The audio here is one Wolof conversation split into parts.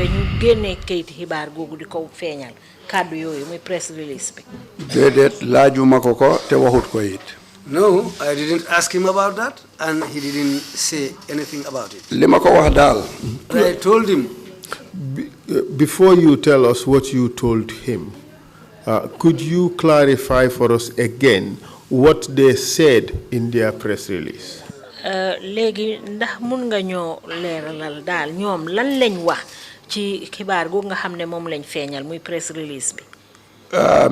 ba ñu génnee kayiti xibaar googu di ko feeñal kàddu yooyu muy press release bi. déedéet laajuma ko ko te waxut ko it. No, I didn't ask him about that, and he didn't say anything about it. li ma ko wax daal. I told him. Before you tell us what you told him, could you clarify for us again what they said in their press release? Léegi ndax mun nga ñoo leeralal daal ñoom lan lañ wax ci xibaar googu nga xam ne moom lañ feeñal muy press release bi.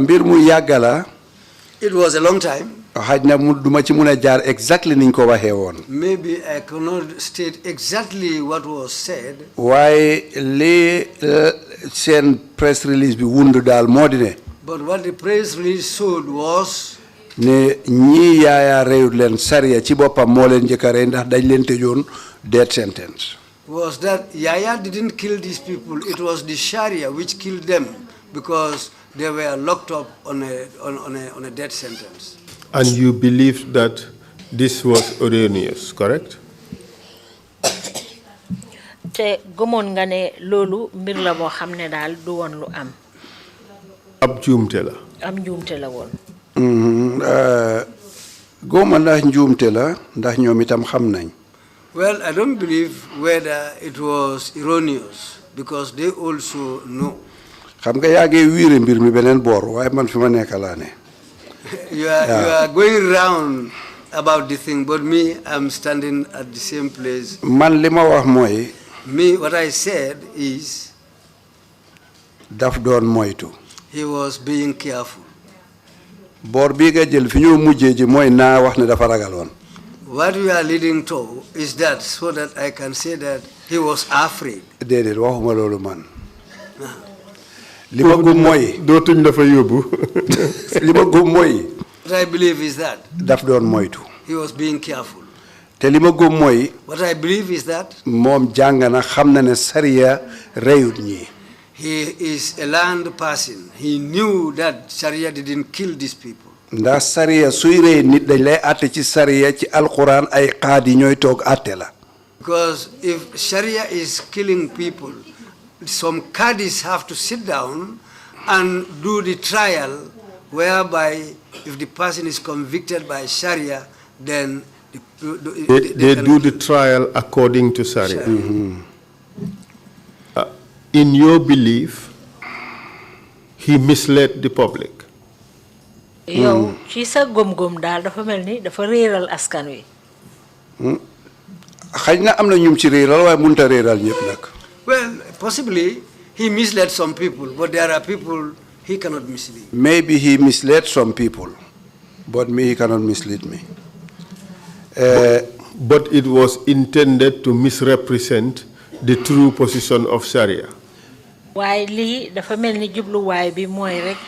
mbir mu yàgg la. It was a long time. xaj na mu duma ci mun a jaar exactly niñ ko waxee woon. Maybe I cannot state exactly what was said. waaye li seen press release bi wund daal moo di ne. But what the press release showed was. ne ñii Yaya reyut leen sariya ci boppam moo leen njëkk a rey ndax dañ leen tëjoon death sentence. Was that Yaya didn't kill these people? It was the Sharia which killed them because they were locked up on a death sentence. And you believed that this was erroneous, correct? te gëmoon nga ne loolu mbir la boo xam ne daal du woon lu am. ab njuumte la. am njuumte la woon. góoma ndax njuumte la ndax ñoom itam xam nañ. Well, I don't believe whether it was erroneous because they also know. xam nga yaa ngi wiire mbir mi beneen boor waaye man fi ma nekk laa ne. You are going round about the thing, but me, I'm standing at the same place. Man li ma wax mooy. Me, what I said is. daf doon moytu. He was being careful. boor bii nga jël fi ñoo mujjee ji mooy naa wax ne dafa ragaloon. What we are leading to is that so that I can say that he was afraid. déedéet waxuma loolu man. li ma gëm mooy. dootuñ dafa yóbbu. li ma gëm mooy. What I believe is that. daf doon moytu. He was being careful. te li ma gëm mooy. What I believe is that. moom jàng na xam na ne sariya reyut ñii. He is a land person. He knew that Sharia didn't kill these people. ndax sariya suy rey nit dañ lay àtte ci sariya ci alquran ay qaadi ñooy toog àtte la. Because if Sharia is killing people, some qadis have to sit down and do the trial, whereby if the person is convicted by Sharia, then they do the trial according to Sharia. In your belief, he misled the public. yow ci sa gom-gom daal dafa mel ni dafa réeral askan wi. xëy na am na ñum ci réeral waaye mënut a réeral ñëpp nag. Well, possibly he misled some people, but there are people he cannot mislead. Maybe he misled some people, but me he cannot mislead me. But it was intended to misrepresent the true position of Sharia. waaye lii dafa mel ni jubluwaay bi mooy rek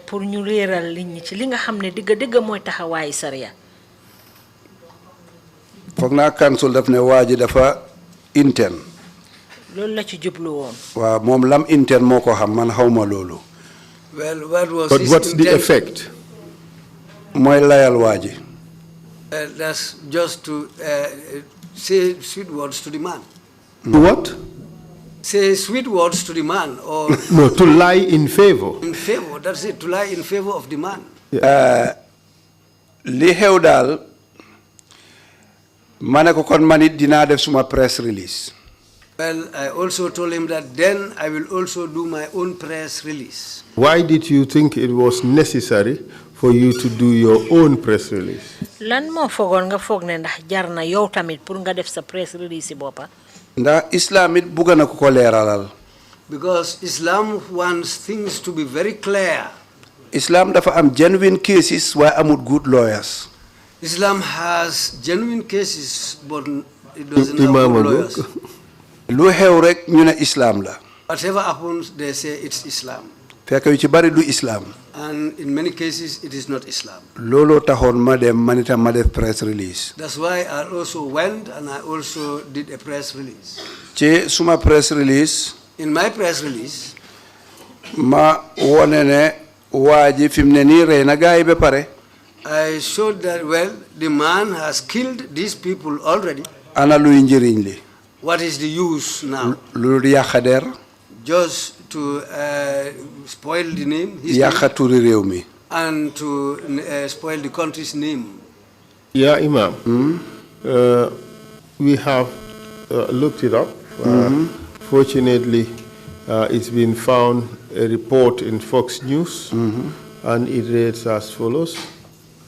pour ñu leeral nit ñi ci li nga xam ne dëgg-dëgg mooy taxawaayu Sharia. foog naa council daf ne waa ji dafa interne. loolu la ci jublu woon. waaw moom lam interne moo ko xam man xawma loolu. Well, what was but his what's the intention? effect? mooy layal waa ji. That's just to say sweet words to the man. What? Say sweet words to the man, or No, to lie in favor. in favor. That's it. To lie in favor of the man. li xew daal ma ne ko kon man it dinaa def suma press release. Well, I also told him that then I will also do my own press release. Why did you think it was necessary for you to do your own press release? lan moo foogoon nga foog ne ndax jar na yow tamit pour nga def sa press release yi boppa. ndax islam it bugg na ko leeralal. Because Islam wants things to be very clear. Islam dafa am genuine cases waaye amut good lawyers. Islam has genuine cases, but it doesn't have Imam good lawyers. lu xew rek ñu ne islam la. Whatever happens, they say it's Islam. fekk yu ci bari du islam. And in many cases, it is not Islam. looloo taxoon ma dem man itam ma def press release. That's why I also went and I also did a press release. ci suma press release. In my press release, ma wone ne waa ji fi mu ne nii rey na gaa yi ba pare. I showed that, well, the man has killed these people already. ana luy njëriñ li. What is the use now? lu yàq der. just to spoil the name, his yàqaturi réew mi. and to spoil the country's name. Yeah, Imam. We have looked it up. Fortunately, it's been found a report in Fox News, and it reads as follows.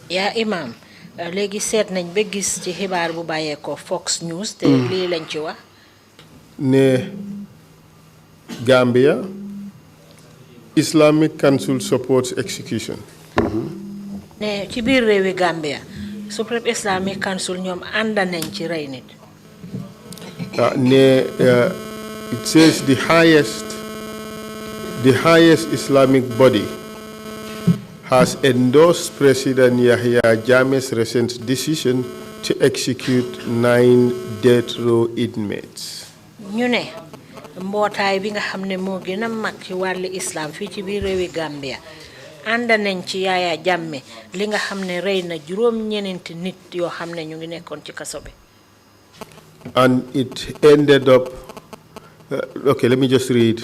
Yeah, Imam. Léegi seet nañ ba gis ci xibaar bu bàyyeekoo Fox News te lii lañ ci wax. Ne Gambia, Islamic Council supports execution. Ne ci biir réewi Gambia Supreme Islamic Council ñoom ànd nañ ci rey nit. It says the highest Islamic body has endorsed President Yahya Jammeh's recent decision to execute 9 death row inmates. ñu ne mbootaay bi nga xam ne moo gën a mag ci wàllu islam fii ci biir réewi Gambia ànd nañ ci Yaya Jammeh li nga xam ne rey na juróom-ñeneenti nit yoo xam ne ñu ngi nekkoon ci kaso bi. And it ended up, okay, let me just read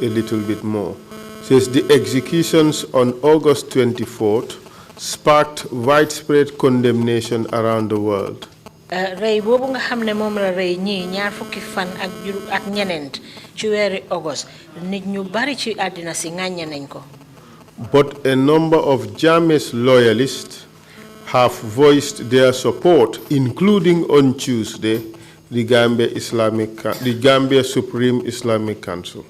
a little bit more. It says the executions on August 24th sparked widespread condemnation around the world. Rey boobu nga xam ne moom la rey ñii ñaar fukki fan ak ñeneent ci weeri August nit ñu bari ci àddina si ŋàññe nañ ko. But a number of Jammeh's loyalists have voiced their support, including on Tuesday, the Gambia Supreme Islamic Council.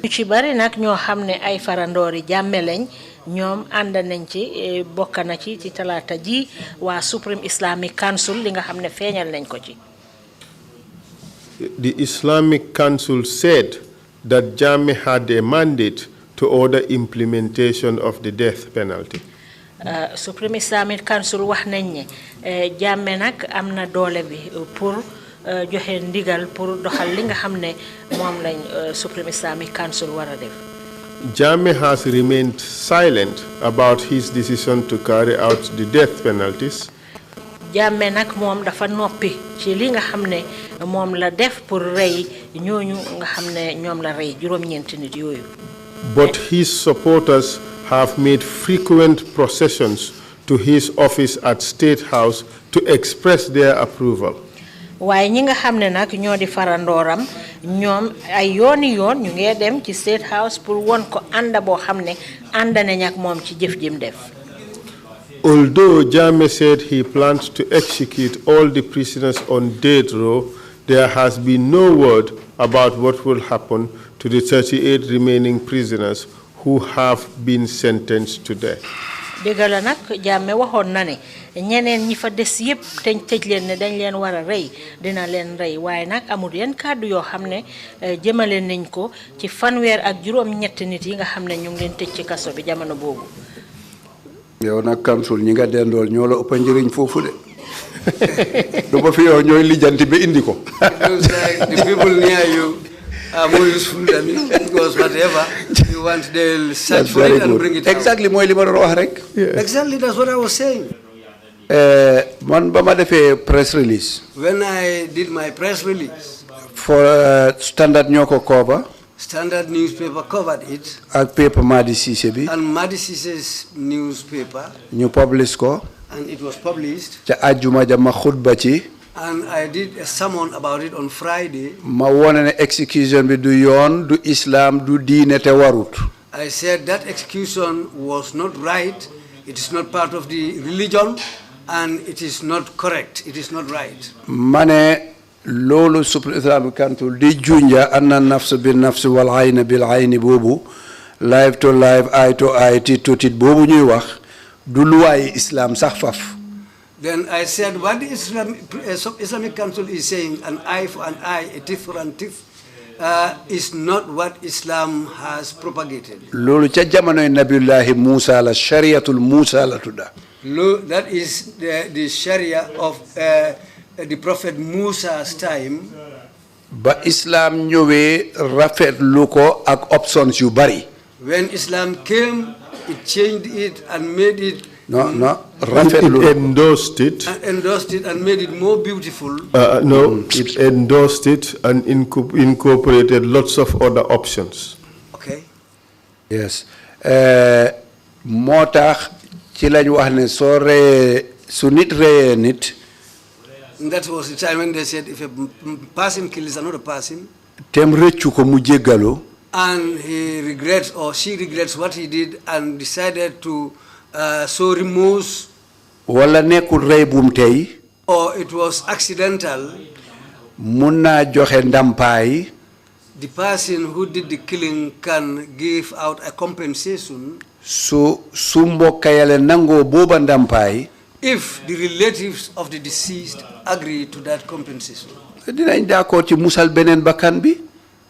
ci bari nag ñoo xam ne ay farandoori Jammeh lañ ñoom ànd nañ ci bokk na ci talaata ji waa Supreme Islamic Council li nga xam ne feeñal nañ ko ci. The Islamic Council said that Jammeh had a mandate to order implementation of the death penalty. Supreme Islamic Council wax nañ ne Jammeh nag am na doole bi pour joxe ndigal pour doxal li nga xam ne moom lañ Supreme Islamic Council war a def. Jammeh has remained silent about his decision to carry out the death penalties. Jammeh nag moom dafa noppi ci li nga xam ne moom la def pour rey ñooñu nga xam ne ñoom la rey juróom-ñeenti nit yooyu. But his supporters have made frequent processions to his office at State House to express their approval. waaye ñi nga xam ne nag ñoo di farandooram ñoom ay yooni yoon ñu ngi dem ci State House pour won ko ànda boo xam ne ànd nañ ak moom ci jëf jim def. Although Jammeh said he planned to execute all the prisoners on death row, there has been no word about what will happen to the 38 remaining prisoners who have been sentenced to death. dëgg la nag Jammeh waxoon na ne ñeneen ñi fa des yépp te tëj leen ne dañ leen war a rey dina leen rey waaye nag amul yenn kàddu yoo xam ne jëmale nañ ko ci fanweer ak juróom-ñetti nit yi nga xam ne ñu ngi leen tëj ci kaso bi jamono boobu. yow nag Council ñi nga dendool ñoo la ëpp njëriñ foofu de du ba fi yow ñooy lijjanti ba indi ko. The people near you are more useful than you because whatever you want, they'll search for it and bring it out. Exactly mooy li ma doon wax rek. Exactly, that's what I was saying. Man ba ma defee press release. When I did my press release, for Standard ñoo ko cover. Standard newspaper covered it. ak paper Madi Cissé bi. And Madi Cissé's newspaper. ñu publish ko. And it was published. ca àjjuma ja ma xutba ci. And I did a sermon about it on Friday. ma wone ne execution bi du yoon du islam du diine te warut. I said that execution was not right. It is not part of the religion, and it is not correct. It is not right. ma ne loolu Supreme Islamic Council di junja anna nafs bin nafs wal ayn bil ayn boobu life to life eye to eye tit to tit boobu ñuy wax du luwaayi islam sax faf. Then I said, what the Islamic Council is saying, an eye for an eye, a tooth for a tooth, is not what Islam has propagated. loolu ca jamonoy Nabiullahi Musa la shariatul Musa la tudda. That is the Sharia of the Prophet Musa's time. ba Islam ñëwee rafetlu ko ak options yu bari. When Islam came, it changed it and made it No. It endorsed it. Endorsed it and made it more beautiful. No, it endorsed it and incorporated lots of other options. Okay. Yes. Moo tax ci lañ wax ne soo reyee su nit reyee nit. And that was the time when they said if a person kills another person, tem rëccu ko mu jéggalu. and he regrets or she regrets what he did and decided to show remorse, wala nekkul rey bum tey. or it was accidental, mun naa joxe ndàmpaay. the person who did the killing can give out a compensation su mbokka yale nangoo booba ndàmpaay. if the relatives of the deceased agree to that compensation. dinañ d'accord ci musal beneen bakkan bi.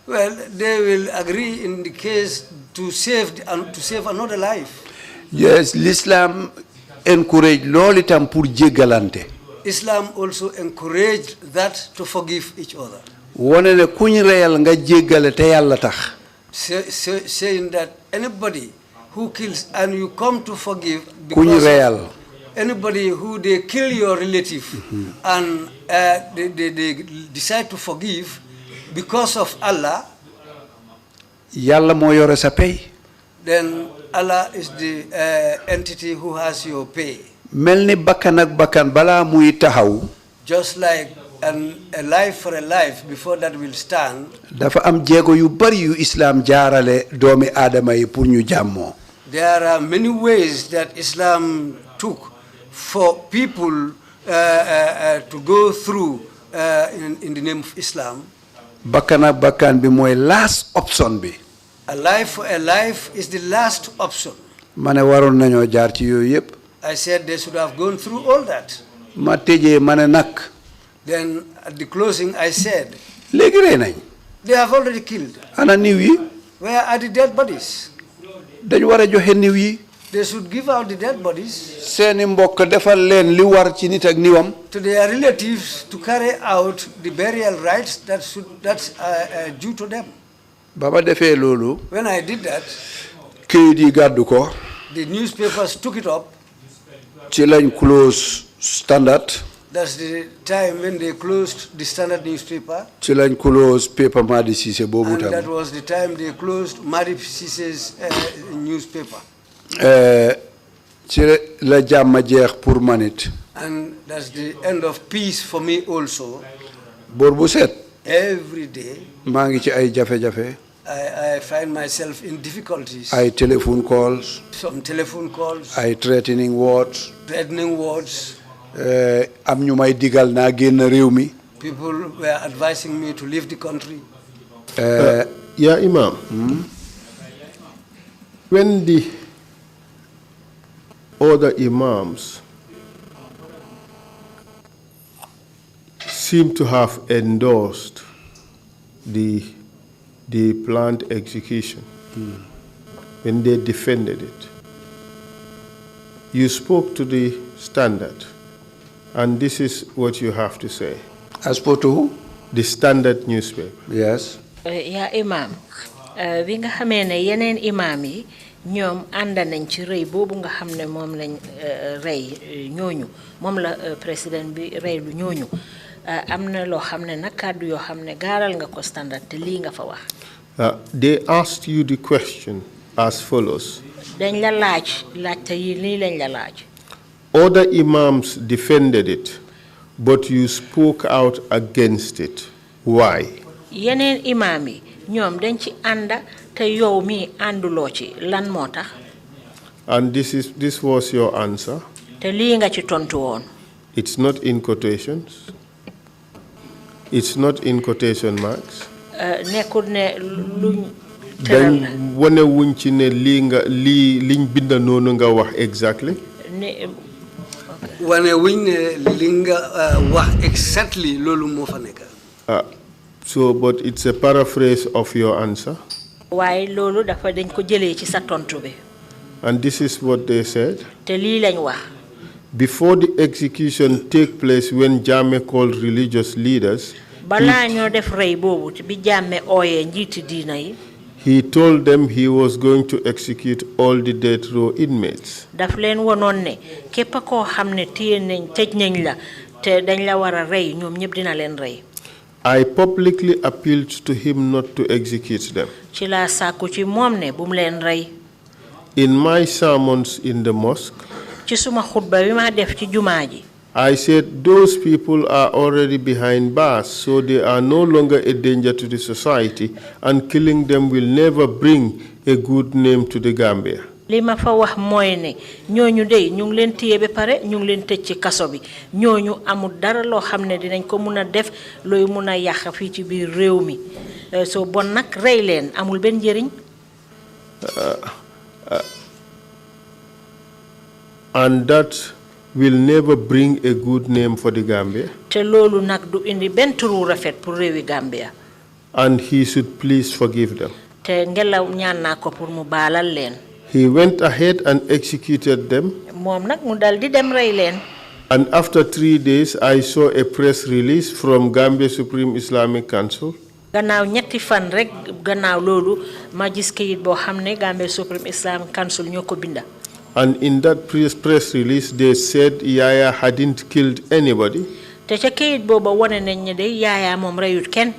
Well, they will agree in the case to save another life. Yes, l'Islam encourage loolu itam pour jéggalante. Islam also encouraged that to forgive each other. wone ne kuñ reyal nga jéggale te yàlla tax. Saying that anybody who kills and you come to forgive kuñ reyal. Anybody who they kill your relative and they decide to forgive because of Allah, yàlla moo yore sa pay. then Allah is the entity who has your pay. mel ni bakkan ak bakkan balaa muy taxaw. Just like a life for a life, before that will stand. dafa am jéego yu bari yu Islam jaarale doomi aadama yi pour ñu jàmmoo. There are many ways that Islam took for people to go through in the name of Islam. bakkan ak bakkan bi mooy last option bi. A life for a life is the last option. ma ne waroon nañoo jaar ci yooyu yëpp. I said they should have gone through all that. ma tëjee ma ne nag. Then at the closing I said, léegi rey nañ. they have already killed. ana niw yi. Where are the dead bodies? dañu war a joxe niw yi. They should give out the dead bodies seeni mbokk defal leen li war ci nit ak niwam. to their relatives to carry out the burial rites that's due to them. ba ma defee loolu. When I did that, këyit yi gàddu ko. the newspapers took it up. ci lañ close Standard. That's the time when they closed the Standard newspaper. ci lañ close paper Madi Cissé boobu And tam. that was the time they closed Madi Cissé's newspaper. ci la jàmm jeex pour manit. And that's the end of peace for me also. bor bu set. Every day, maa ngi ci ay jafe-jafe. I find myself in difficulties. ay telephone calls. Some telephone calls, ay threatening words. threatening words. am ñu may digal naa génn réew mi. People were advising me to leave the country. Yeah, Imam. When the other Imams seem to have endorsed the planned execution, when they defended it, you spoke to the Standard, and this is what you have to say. As spoke to who? The Standard newspaper. Yes. yaa Imam bi nga xamee ne yeneen imam yi ñoom ànd nañ ci rëy boobu nga xam ne moom lañ rey ñooñu moom la président bi rey lu ñooñu am na loo xam ne nag kàddu yoo xam ne gaaral nga ko Standard te lii nga fa wax. They asked you the question as follows. dañ la laajte yi lii lañ la laaj. Other imams defended it, but you spoke out against it. Why? yeneen imam yi ñoom dañ ci ànda te yow mi ànduloo ci lan moo tax. And this was your answer. te lii nga ci tontu woon. It's not in quotations. It's not in quotation marks. nekkul ne luñ tëral la. Dañ wane wuñ ci ne liñ binda noonu nga wax exactly. Wane wuñ ne li nga wax exactly loolu moo fa nekk. So, but it's a paraphrase of your answer. waaye loolu dafa dañ ko jëlee ci sa tontu bi. And this is what they said. te lii lañ wax. Before the execution take place, when Jammeh called religious leaders, balaa ñoo def rey boobu bi Jammeh ooyee njiiti diina yi. he told them he was going to execute all the death row inmates. Daf leen wonoon ne képp koo xam ne téye nañ tëj nañ la te dañ la war a rey ñoom ñëpp dina leen rey. I publicly appealed to him not to execute them. Ci laa sàkku ci moom ne bu mu leen rey. In my sermons in the mosque, Ci suma xutba bi ma def ci jumaa ji. I said those people are already behind bars, so they are no longer a danger to the society, and killing them will never bring a good name to the Gambia. Li ma fa wax mooy ne ñooñu dey ñu ngi leen téye ba pare ñu ngi leen tëj ci kaso bi ñooñu amul dara loo xam ne dinañ ko mun a def looy mun a yàq fii ci biir réew mi so bon nag rey leen amul benn njëriñ. And that will never bring a good name for the Gambia. Te loolu nag du indi benn turu rafet pour réewi Gambia. And he should please forgive them. Te ngelaw ñaan naa ko pour mu baalal leen. He went ahead and executed them. Moom nag mu dal di dem rey leen. And after 3 days, I saw a press release from Gambia Supreme Islamic Council. Gannaaw ñetti fan rek gannaaw loolu ma gis kayit boo xam ne Gambia Supreme Islamic Council ñoo ko binda. And in that press release, they said Yaya hadn't killed anybody. Te ca kayit booba wone nañ ne de Yaya moom reyut kenn.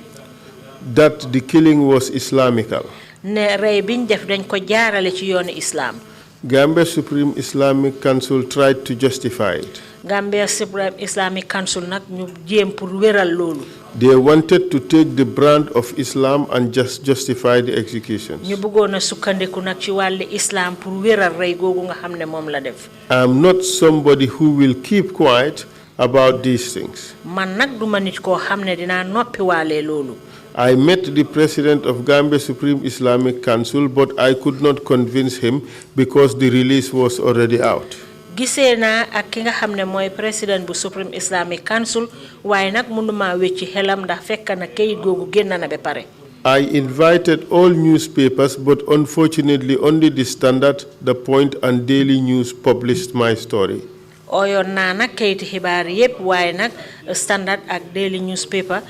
That the killing was Islamical. Ne rey biñ def dañ ko jaarale ci yoonu Islam. Gambia Supreme Islamic Council tried to justify it. Gambia Supreme Islamic Council nag ñu jéem pour wéral loolu. They wanted to take the brand of Islam and just justify the executions. Ñu bëggoon a sukkandiku nag ci wàllu Islam pour wéral rey googu nga xam ne moom la def. I'm not somebody who will keep quiet about these things. Man nag duma nit koo xam ne dinaa noppi waale loolu. I met the president of Gambia Supreme Islamic Council, but I could not convince him because the release was already out. Gisee naa ak ki nga xam ne mooy président bu Supreme Islamic Council waaye nag mënuma wecci xelam ndax fekk na kayit googu génn na ba pare. I invited all newspapers, but unfortunately only the Standard, The Point, and Daily News published my story. Oyoon naa nag kayiti xibaar yépp waaye nag Standard ak Daily Newspaper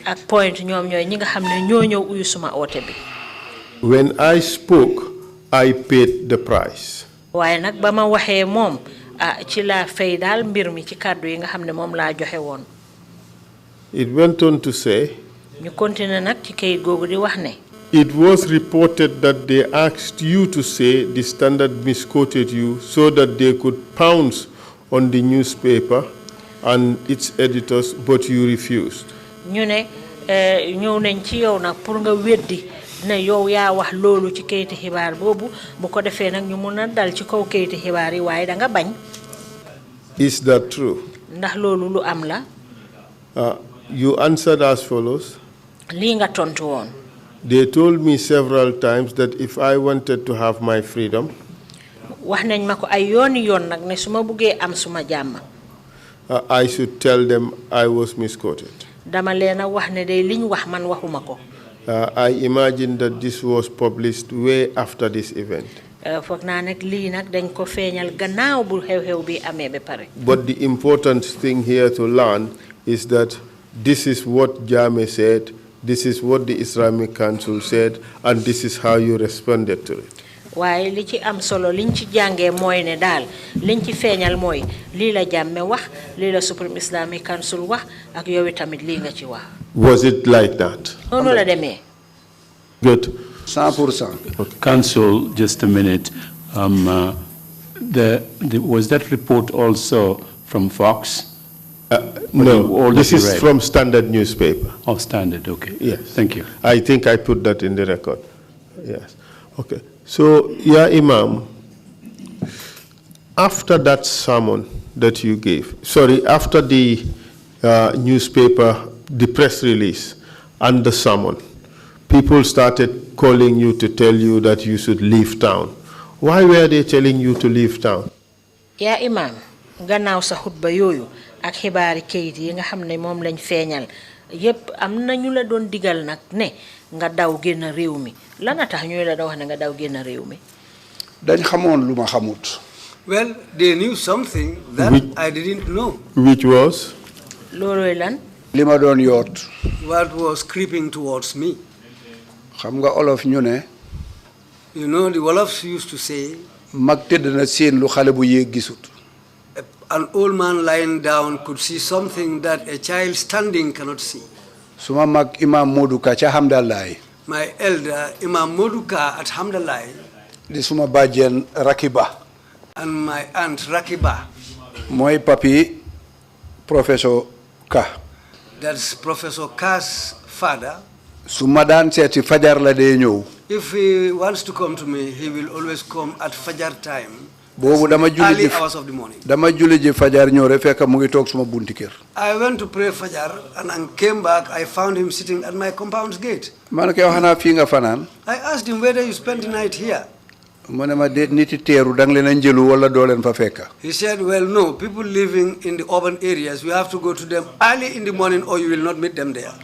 ak Point ñoom ñooy ñi nga xam ne ñoo ñëw uyu suma oote bi. When I spoke, I paid the price. waaye nag ba ma waxee moom ci laa fay daal mbir mi ci kàddu yi nga xam ne moom laa joxe woon. It went on to say, ñu continuer nag ci kayit googu di wax ne. It was reported that they asked you to say the Standard misquoted you so that they could pounce on the newspaper and its editors, but you refused. ñu ne ñëw nañ ci yow nag pour nga weddi ne yow yaa wax loolu ci kayiti xibaar boobu bu ko defee nag ñu mun a dal ci kaw kayiti xibaar yi waaye da nga bañ. Is that true? ndax loolu lu am la. You answered as follows. lii nga tontu woon. They told me several times that if I wanted to have my freedom, wax nañ ma ko ay yooni yoon nag ne su ma buggee am suma jàmm. I should tell them I was misquoted. dama leen a wax ne day liñ wax man waxuma ko. I imagine that this was published way after this event. foog naa nag lii nag dañ ko feeñal gannaaw bu xew-xew bi amee ba pare. But the important thing here to learn is that this is what Jammeh said, this is what the Islamic Council said, and this is how you responded to it. waaye li ci am solo liñ ci jàngee mooy ne daal liñ ci feeñal mooy lii la Jammeh wax lii la Supreme Islamic Council wax ak yow tamit lii nga ci wax. Was it like that? noonu la demee. Good. 100%. Council, just a minute. Was that report also from Fox? No, this is from Standard newspaper. Oh, Standard, okay. Yes. Thank you. I think I put that in the record. Yes. Okay. So, yeah, Imam, after that sermon that you gave, after the newspaper, the press release, and the sermon, people started calling you to tell you that you should leave town. Why were they telling you to leave town? Yeah, Imam, gannaaw sa xutba yooyu ak xibaari kayit yi nga xam ne moom lañ feeñal yépp am na ñu la doon digal nag ne nga daw génn réew mi lan a tax ñu la doon wax ne nga daw génn réew mi. dañ xamoon lu ma xamut. Well, they knew something that I didn't know. Which was? loolooy lan. li ma doon yoot. What was creeping towards me. xam nga olof ñu ne. You know, the Wolofs used to say, mag tëdd na seen lu xale bu yéeg gisut. an old man lying down could see something that a child standing cannot see. Suma mag Imam Modou Ka ca Hamdallahi. My elder, Imam Moduka at Hamdallah, di suma bàjjen Rakiba. and my aunt Rakiba, mooy papi Professor Ka. that's Professor Ka's father. su ma daan seeti fajar la dee ñëw. If he wants to come to me, he will always come at Fajar time. boobu dama julli Early ji hours of the morning. dama julli ji fajar ñëw rek fekk mu ngi toog suma bunti kër. I went to pray Fajar and I came back. I found him sitting at my compound's gate. ma ne ko yow xanaa fii nga fanaan. I asked him whether you spent the night here. mu ne ma de niti teeru danga leen a njëlu wala doo leen fa fekka. He said, well, no, people living in the urban areas, you have to go to them early in the morning or you will not meet them there.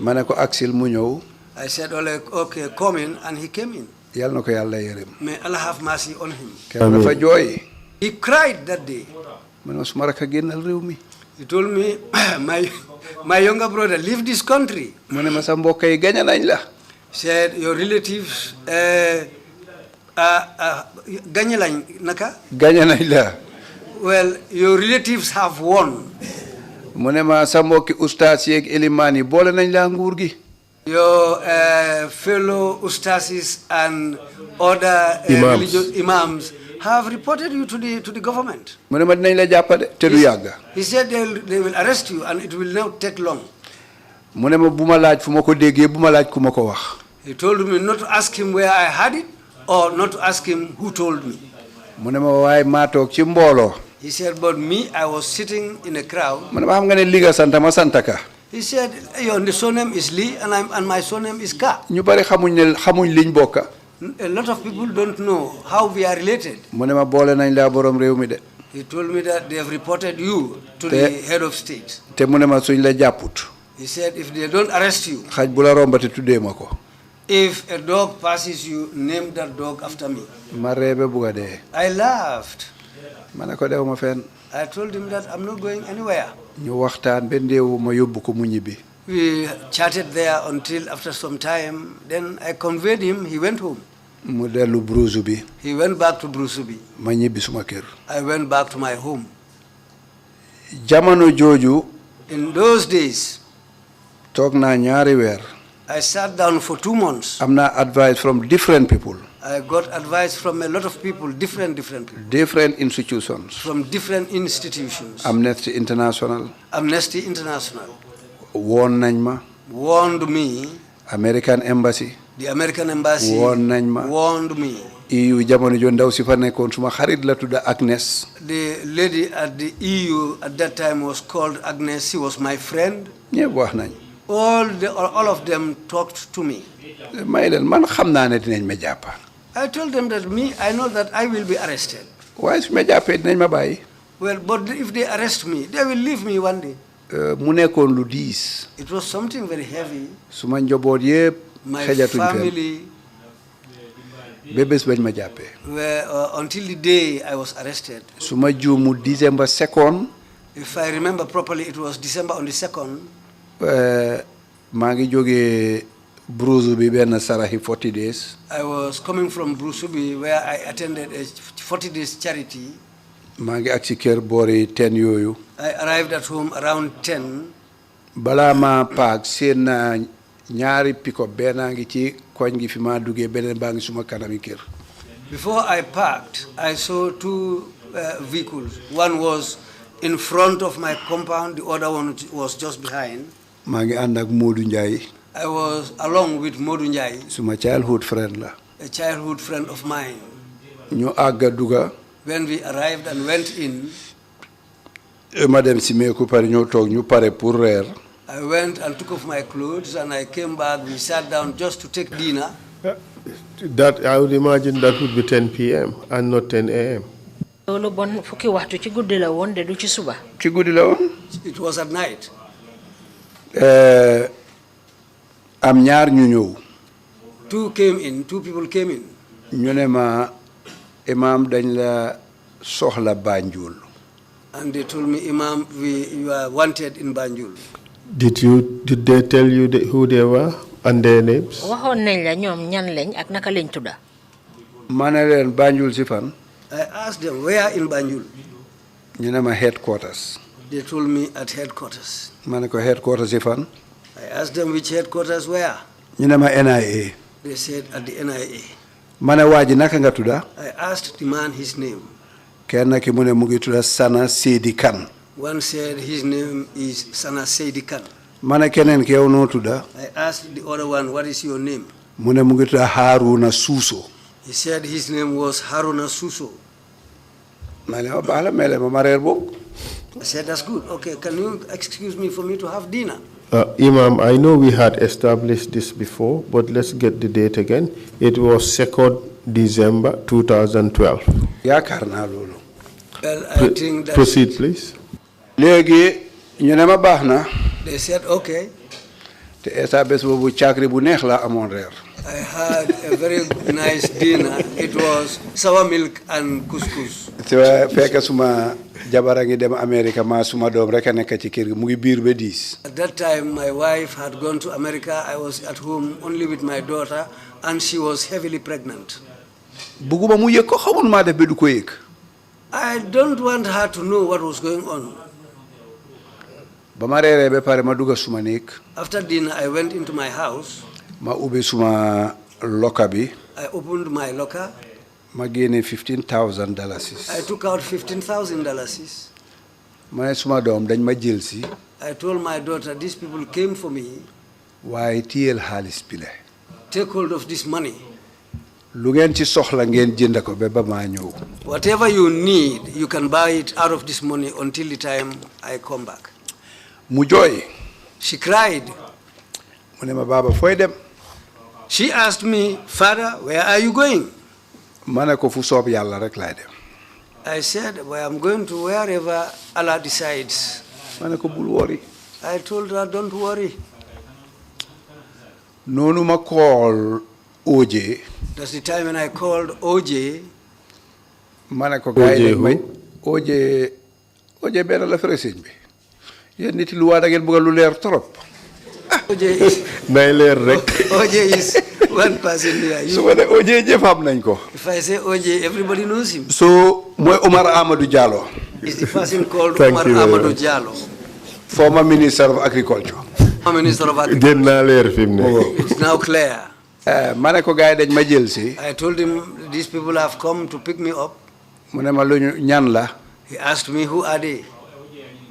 ma ne ko aksil mu ñëw. I said, okay, come in, and he came in. yal na ko yàlla yërëm. May Allah have mercy on him. keroog dafa jooy. He cried that day. ma ne suma rakk a génnal réew mi. He told me, my younger brother, leave this country. mu ne ma sa mbokk yi gañe nañ la. Said, your relatives, gañe naka? gañe nañ la. Well, your relatives have won. mu ne ma sa mbokki ustaas yeeg elimaan yi boole nañ la nguur gi. Your fellow ustasis and other religious imams have reported you to the government. mu ne ma dinañ la jàppale te du yàgga. He said they will arrest you and it will not take long. mu ne ma bu ma laaj fu ma ko déggee bu ma laaj ku ma ko wax. He told me not to ask him where I had it or not to ask him who told me. mu ne ma waaye maa toog ci mbooloo. He said, but me, I was sitting in a crowd. mu ne ma xam nga ne li nga sant ma sant ka. He said, your surname is Leigh and my surname is Ka. ñu bari xamuñ liñ bokka. A lot of people don't know how we are related. mu ne ma boole nañ laa borom réew mi de. He told me that they have reported you to the head of state. te mu ne ma suñ la jàpput. He said, if they don't arrest you, xaj bu la rombati tuddee ma ko. if a dog passes you, name that dog after me. ma reebe bugga dee. I laughed. ma ne ko dew ma fenn. I told him that I'm not going anywhere. ñu waxtaan ba ndeewu ma yóbbu ko mu ñibbi. We chatted there until after some time. Then I conveyed him. He went home. mu dellu Bruce bi. He went back to Brusubi. ma ñibbi suma kër. I went back to my home. jamono jooju. In those days, toog naa ñaari weer. I sat down for 2 months. am naa advice from different people. I got advice from a lot of people, different people. different institutions. From different institutions. Amnesty International. Amnesty International. woon nañ ma. Warned me. American Embassy. The American Embassy. woon nañ ma. Warned me. EU jamono jo ndaw si fa nekkoon suma xarit la tudda Agnes. The lady at the EU at that time was called Agnes. She was my friend. ñëpp wax nañ. All of them talked to me. may leen man xam naa ne dinañ ma jàppa. I told them that I know that I will be arrested. waaye su ma jàppee dinañ ma bàyyi. Well, but if they arrest me, they will leave me one day. mu nekkoon lu diis. It was something very heavy. suma njaboot yëpp. My xejatuñ fenn. family, ba bés bañ ma jàppee. until the day I was arrested. suma juumu December 2nd. If I remember properly, it was December on the 2nd. maa ngi jógee Bruce bi benn saraxi 40 days. I was coming from Brusubi where I attended a 40 days charity. maa ngi ak si kër boori 10 yooyu. I arrived at home around 10. balaa ma paak seen naa ñaari pick-up benn ngi ci koñ gi fi ma duggee beneen baa ngi suma kanami kër. Before I parked, I saw 2 vehicles. One was in front of my compound, the other one was just behind. maa ngi ànd ak Modou Ndiaye. I was along with Modu Njai, suma childhood friend la. a childhood friend of mine. ñu àgga dugga. When we arrived and went in, ma dem si meeku pare ñëw toog ñu pare pour reer. I went and took off my clothes and I came back. We sat down just to take dinner. That I would imagine that would be 10 p.m. and not 10 a.m. loolu bon fukki waxtu ci guddi la woon de du ci suba. ci guddi la woon. It was at night. am ñaar ñu ñëw. 2 people came in. ñu ne ma Imam dañ la soxla Banjul. And they told me, Imam, you are wanted in Banjul. Did they tell you who they were? And their names? waxoon nañ la ñoom ñan lañ ak naka lañ tudda. ma ne leen Banjul si fan. I asked them, where in Banjul? ñu ne ma headquarters. They told me at headquarters. ma ne ko headquarters si fan. I asked them which headquarters where. ñu ne ma NIA. They said at the NIA. ma ne waa ji naka nga tudda. I asked the man his name. kenn ki mu ne mu ngi tudda Sana Seydi Kan. One said his name is Sana Seydi Kan. ma ne keneen ki yow noo tudda. I asked the other one, what is your name? mu ne mu ngi tudda Haruna Suso. He said his name was Haruna Suso. ma ne ma baax la mele ma reer boobu. I said, that's good. Okay, can you excuse me for me to have dinner? Imam, I know we had established this before, but let's get the date again. It was 2nd December 2012. yaakaar naa loolu. Well, I think that... Proceed, please. léegi ñu ne ma baax na. They said, okay. te esa bés boobu càkkri bu neex la amoon reer. I had a very nice dinner. It was sour milk and couscous. te fekk suma jabara ngi dem America ma suma doom rek a nekk ci kër gi mu ngi biir ba 10. At that time, my wife had gone to America. I was at home only with my daughter, and she was heavily pregnant. bugguma mu yëg ko xamul maa def ba du ko yëg. I don't want her to know what was going on. ba ma reeree ba pare ma dugg suma néeg. After dinner, I went into my house. ma ubbi suma loka bi. I opened my locker. ma génne $15,000. I took out $15,000. ma ne suma doom dañ ma jël si. I told my daughter, these people came for me. waaye téyel xaalis bi la. Take hold of this money. lu ngeen ci soxla ngeen jënd ko ba maa ñëw. Whatever you need, you can buy it out of this money until the time I come back. mu jooy. She cried. mu ne ma baaba fooy dem. She asked me, Father, where are you going? ma ne ko fu soob yàlla rek laay dem. I said, well, I'm going to wherever Allah decides. ma ne ko bul wori. I told her, don't worry. noonu ma call OJ. That's the time when I called OJ. ma ne ko gars yi may OJ benn la fere sëñ bi. yéen nit lu waa da ngeen bëgg lu leer trop. OJ is... nay leer rek. OJ is one person here. su ma ne OJ jëfam nañ ko. If I say OJ, everybody knows him. so mooy Omar Amadou Diallo. It's the person called Thank Omar you, Amadou Diallo. former Minister of Agriculture. Minister of Agriculture. Gën naa leer fi mu ne. It's now clear. ma ne ko gars yi dañ ma jël si. I told him, these people have come to pick me up. mu ne ma lu ñu ñan la. He asked me, who are they?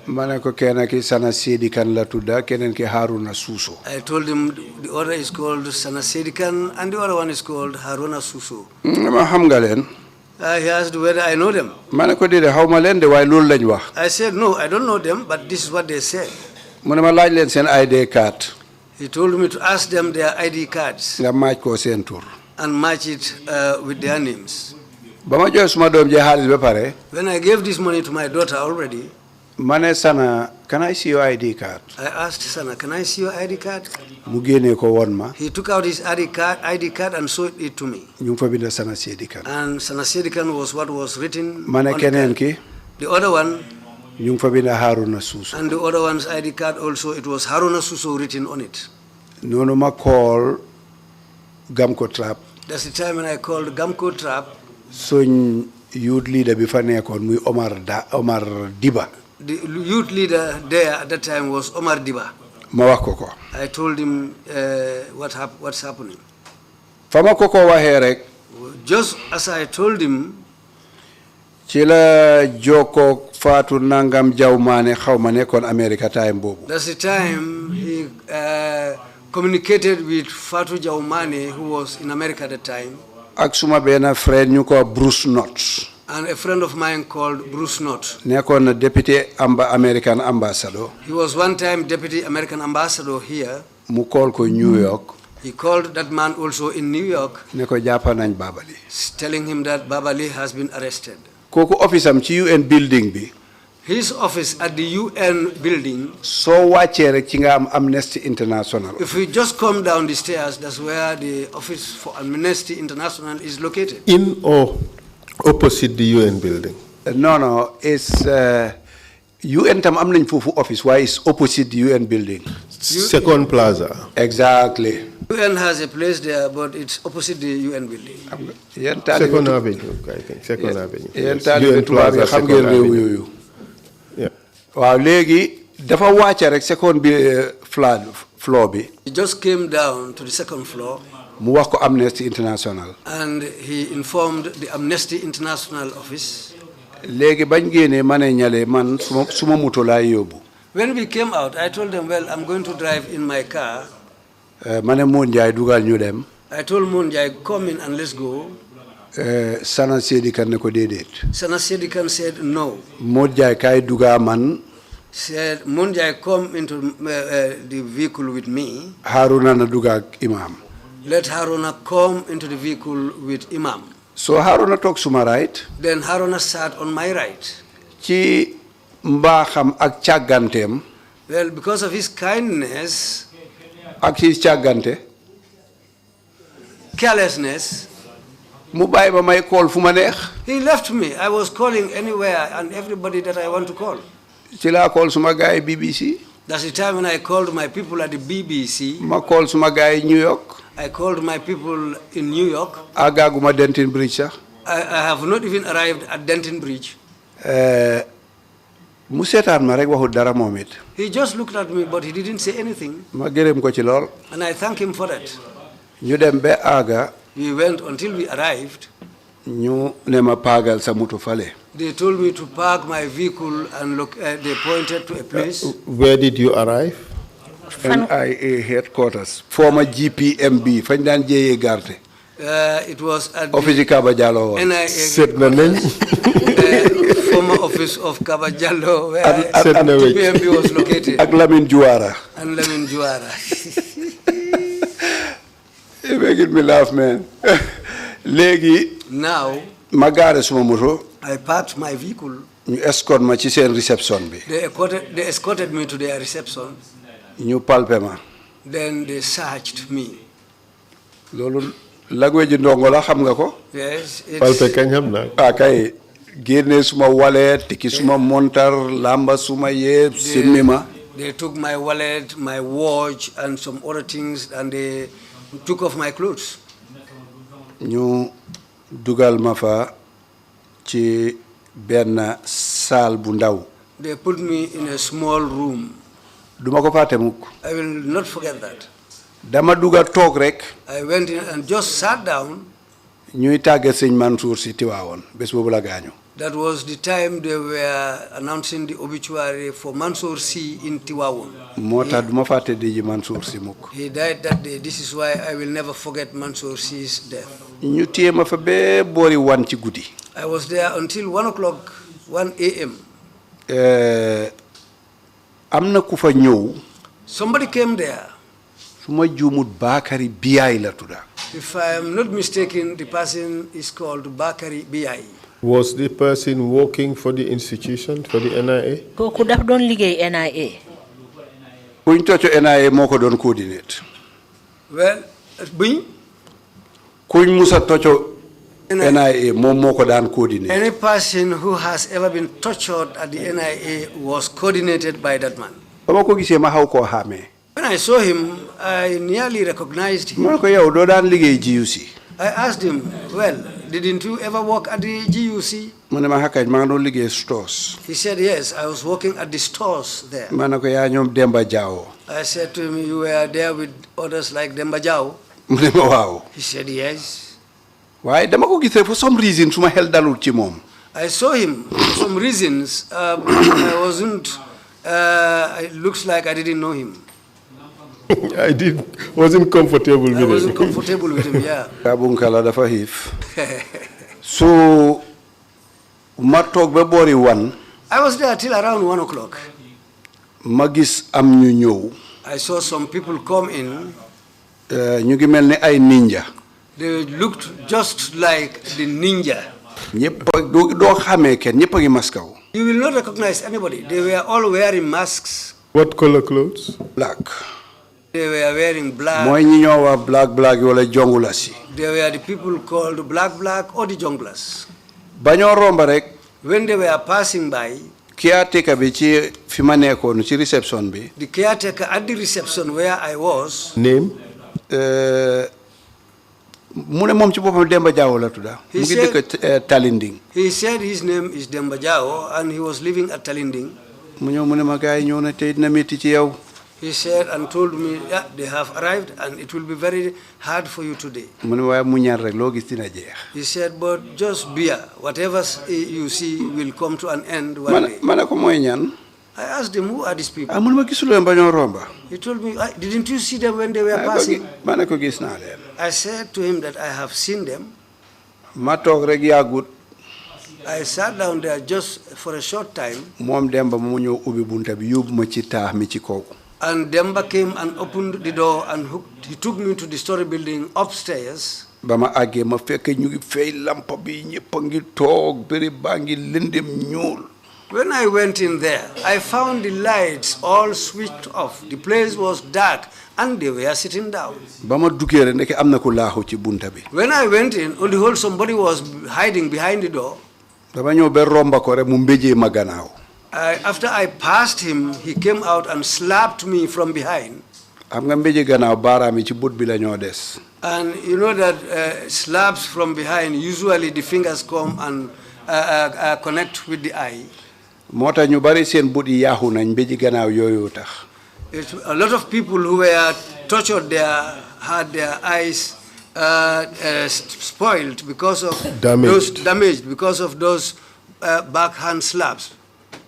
ma ne ko kenn ki Sana Seydi Kan la tudda keneen ki Haruna Suso. I told him the other is called Sana Seydi Kan and the other one is called Haruna Suso. ma xam nga leen. He asked whether I know them. ma ne ko déedéet xaw ma leen de waaye loolu lañ wax. I said, no, I don't know them, but this is what they said. mu ne ma laaj leen seen ID card. He told me to ask them their ID cards nga maaj ko seen tur. and match it with their names. ba ma joxe suma doom ji xaalis ba pare. When I gave this money to my daughter already, ma ne Sana can I see your ID card. I asked Sana, can I see your ID card? mu génnee ko woon ma. He took out his ID card and showed it to me. ñu ngi fa bind Sana Seydi Kan. And Sana Seydi Kan was what was written ma ne on the keneen card. ki. The other one, ñu ngi fa bind Haruna Suso. and the other one's ID card also, it was Haruna Suso written on it. noonu ma call Gamco Trap. That's the time when I called Gamco Trap. suñ youth leader bi fa nekkoon muy Omar Diba. The youth leader there at that time was Omar Diba. ma wax ko ko. I told him what's happening. fa ma ko waxee rek. Just as I told him, ci la jokkoo Fatou Nangam Jaw Maane xaw ma nekkoon America time boobu. that's the time he communicated with Fatou Jaumane, who was in America at the time. ak suma benn friend ñu ko Bruce Knott. And a friend of mine called Bruce Knott. nekkoon na deputy American ambassador. He was one time deputy American ambassador here. mu call ko New York. He called that man also in New York, ne ko jàppa nañ Babali. telling him that Babali has been arrested. kooku office am ci UN building bi. His office at the UN building, soo wàccee rek ci nga am Amnesty International. if we just come down the stairs, that's where the office for Amnesty International is located. In or opposite the UN building? No, it's UN tam am nañ foofu office waaye it's opposite the UN building. Second Plaza. Exactly. UN has a place there, but it's opposite the UN building. Second Avenue, I think. Second Avenue. Yéen taalibe tubaab yi xam ngeen réew yooyu. Waaw léegi dafa wàcce rek second bi floor bi. He just came down to the second floor. Mu wax ko Amnesty International. And he informed the Amnesty International office. Léegi bañ génnee ma ne ñale man suma moto laay yóbbu. When we came out, I told them, well, I'm going to drive in my car. Ma ne Moon Njaay dugal ñu dem. I told Moon Njaay, come in and let's go. Sana Sedikan ne ko déedéet. Sana Sedikan said no. Moon Njaay kay duga man. Said, Moon Njaay, come into the vehicle with me. Haruna na duga ak Imam. Let Haruna come into the vehicle with Imam. So Haruna took suma right. Then Haruna sat on my right. Ci mbaaxam ak càgganteem. Well, because of his kindness. Ak his càggante. Carelessness. Mu bàyyi ba may call fu ma neex. He left me. I was calling anywhere and everybody that I want to call. Ci laa call suma gaay BBC. That's the time when I called my people at the BBC. Ma call suma gaay New York. I called my people in New York. Agaguma Denton Bridge sax. I have not even arrived at Denton Bridge. Mu seetaan ma rek waxul dara moom it. He just looked at me, but he didn't say anything. Ma gërëm ko ci lool. And I thank him for that. Ñu dem ba àgga. We went until we arrived. Ñu ne ma paagal sa moto fale. They told me to park my vehicle and look. They pointed to a place. Where did you arrive? NIA headquarters. Former GPMB. Fañ daan jéeyee garte. It was at office Kaba Jallow. NIA. Former office of Kaba Jallow, where GPMB was located. Ak Lamin Juara. And Lamin Juara. You're making me laugh, man. Léegi. Now. Ma gaare suma moto. I parked my vehicle. Ñu escort ma ci seen reception bi. They escorted me to their reception. Ñu palpe ma. Then they searched me. Loolu language ndongo la xam nga ko? Yes. Palpe kañ xam na. Ah kay génne suma wallet, tiki suma montar, lamba suma yépp simmi ma. They took my wallet, my watch and some other things and they took off my clothes. Ñu dugal ma fa ci benn salle bu ndaw. They put me in a small room. Duma ko fàtte mukk. I will not forget that. Dama duga toog rek. I went in and just sat down. Ñuy tàgge Sëñ Mansour si Tiwaawoon bés boobu la gaañu. That was the time they were announcing the obituary for Mansour Sy in Tiwaawoon. Moo tax duma fàtte Diji Mansour si mukk. He died that day. This is why I will never forget Mansour Sy's death. Ñu téye ma fa ba boori 1 ci guddi. I was there until 1 o'clock, 1 a.m. Am na ku fa ñëw. Somebody came there. Su ma juumut Bakary Biaye la tudda. If I am not mistaken, the person is called Bakary Biaye. Was the person working for the institution, for the NIA? Kooku daf doon liggéey NIA. Kuñ tocco NIA moo ko doon coordinate. Well, buñ. Kuñ musa tocco NIA moom moo ko daan coordinate. Any person who has ever been tortured at the NIA was coordinated by that man. Ba ma ko gisee ma xaw koo xàmmee. When I saw him, I nearly recognized him. Ma ne ko yow doo daan liggéey GUC. I asked him, well, didn't you ever work at the GUC? Mu ne ma xakkañ maa ngi doon liggéey stores. He said, yes, I was working at the stores there. Ma ne ko yaa ñoom Demba Jaawo. I said to him, you were there with others like Demba Jao? Mu ne ma waaw. He said, yes. Waaye dama ko gisee for some reason suma xel dalul ci moom. I saw him for some reasons. I wasn't, it looks like I didn't know him. Wasn't comfortable with him. I wasn't comfortable with him, yeah. Kabunkala dafa xiif. So ma toog ba boori 1. I was there till around 1 o'clock. Ma gis am ñu ñëw. I saw some people come in. Ñu ngi mel ni ay ninja. They looked just like the ninja. Ñëpp doo xamee kenn ñëpp a ngi maskaw. You will not recognize anybody. They were all wearing masks. What color clothes? Black. They were wearing black. Mooy ñi ñoo wax black wala jongulasi. They were the people called black or the junglers. Bañoo romba rek. When they were passing by, caretaker bi ci fi ma nekkoon ci reception bi. The caretaker at the reception where I was. Name? mu ne moom ci boppam Demba Diawo la tudda mu ngi dëkk Talinding. He said his name is Demba Diawo and he was living at Talinding. mu ñëw mu ne ma gars yi ñëw na tey dina métti ci yow. He said and told me, yeah, they have arrived and it will be very hard for you today. mu ne waaye mu ñaan rek loo gis dina jeex. He said, but just bear. Whatever you see will come to an end one day. ma ne ko mooy ñaan. I asked him, who are these people? mu ne ma gisuleen ba ñoo romba. He told me, didn't you see them when they were passing? ma ne ko gis naa leen. I said to him that I have seen them. ma toog rek yàggut. I sat down there just for a short time. moom Demba mu ñëw ubbi bunta bi yóbbu ma ci taax mi ci kaw. And Demba came and opened the door and he took me to the story building upstairs. ba ma àggee ma fekk ñu ngi fay lampa bi ñëpp a ngi toog bëri baa ngi lëndëm ñuul. When I went in there, I found the lights all switched off. The place was dark and they were sitting down. ba ma duggee rek ndeke am na ku laaxu ci bunta bi. When I went in, on the whole somebody was hiding behind the door. dama ñëw ba romba ko rek mu mbéjee ma gannaaw. After I passed him, he came out and slapped me from behind. xam nga mbéjee gannaaw baaraam yi ci but bi la ñoo des. And you know that slaps from behind, usually the fingers come and connect with the eye. moo tax ñu bari seen but yi yaaxu nañ mbéji gannaaw yooyu tax. A lot of people who were tortured there had their eyes spoiled because of damaged because of those backhand slaps.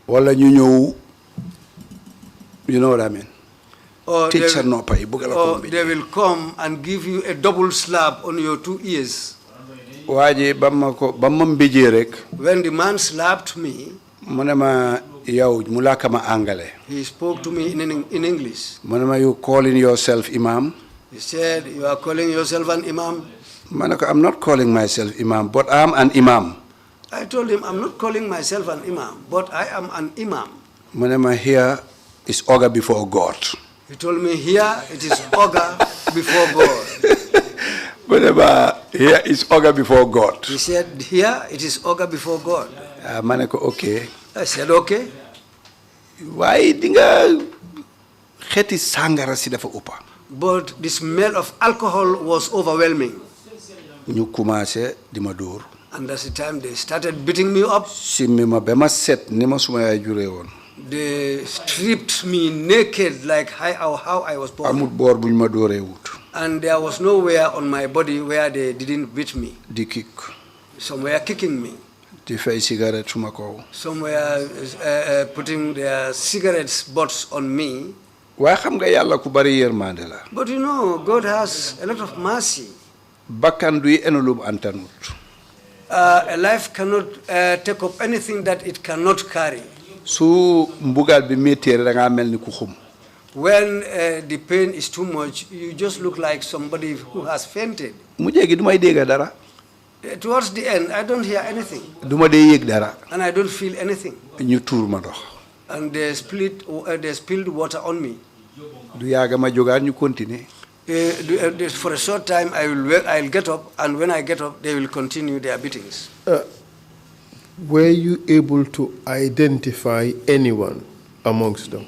wala ñu ñëw, you know what I mean. Or they will come and give you a double slap on your two ears. When the man slapped me, he spoke to me in English. You calling yourself Imam? He said, you are calling yourself an Imam? I'm not calling myself Imam, but I'm an Imam. I told him, I'm not calling myself an Imam, but I am an Imam. Here is Oga before God. He told me, here it is Oga before God. Here is Oga before God. He said, here it is Oga before God. Okay. I said, okay. Why dinga xeti sangara si dafa upa? But the smell of alcohol was overwhelming. Ñu commencé di ma dóor. And that's the time they started beating me up. Simmi ma ba ma set ni ma suma yaay juree woon. They stripped me naked like how I was born. Amut boor buñ ma dóoree wut. And there was nowhere on my body where they didn't beat me. Di kick. Some were kicking me. Di fay cigarette suma kaw. Some were putting their cigarettes butts on me. Waaye xam nga Yàlla ku bari yërmande la. But you know, God has a lot of mercy. Bakkan duy enulum antanut. A life cannot take up anything that it cannot carry. Su mbugal bi méttee da nga mel ni ku xum. When the pain is too much, you just look like somebody who has fainted. Mujjee gi dumay dégg dara. Towards the end, I don't hear anything. Duma dee yëg dara. And I don't feel anything. Ñu tuur ma ndox. And they spilled water on me. Du yàgg ma jógaat ñu continuer. For a short time, I'll get up, and when I get up, they will continue their beatings. Were you able to identify anyone amongst them?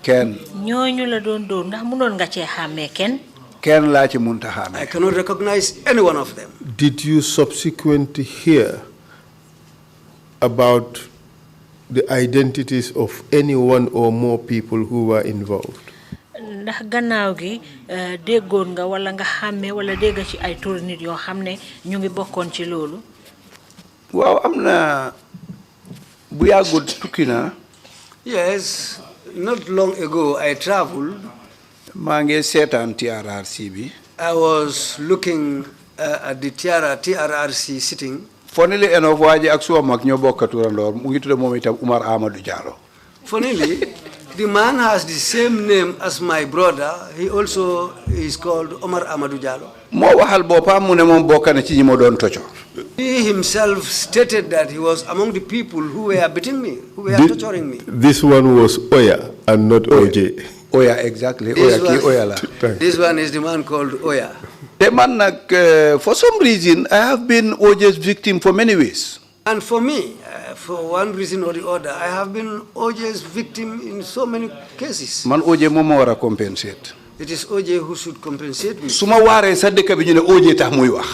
Ken. ñooñu la doon doon ndax mënoon nga cee xàmmee kenn. Ken laa ci munta xàmmee. I cannot recognize any one of them. Did you subsequently hear about the identities of any one or more people who were involved? Ndax gannaaw gi déggoon nga wala nga xàmmee wala dégg ci ay tur nit yoo xam ne ñu ngi bokkoon ci loolu. Waaw am na bu yàggul tukki na. Yes, not long ago I traveled. maa ngi seetaan TRRC bi. I was looking at the TRRC sitting. Funnily enough, waa ji ak suma mag ñoo bokk turandoor mu ngi tudd moom itam Umar Amadou Diallo. Funnily, the man has the same name as my brother. He also is called Omar Amadou Diallo. moo waxal boppam mu ne moom bokk na ci ñi ma doon tocco. He himself stated that he was among the people who were beating me, who were torturing me. This one was Oya and not OJ. Oya, exactly. Oya la. This one is the man called Oya. The man, for some reason, I have been OJ's victim for many ways. And for me, for one reason or the other, I have been OJ's victim in so many cases. Man OJ moma wara compensate. it is OJ who should compensate me. Suma waree sa dëkk bi ñu ne OJ tax muy wax.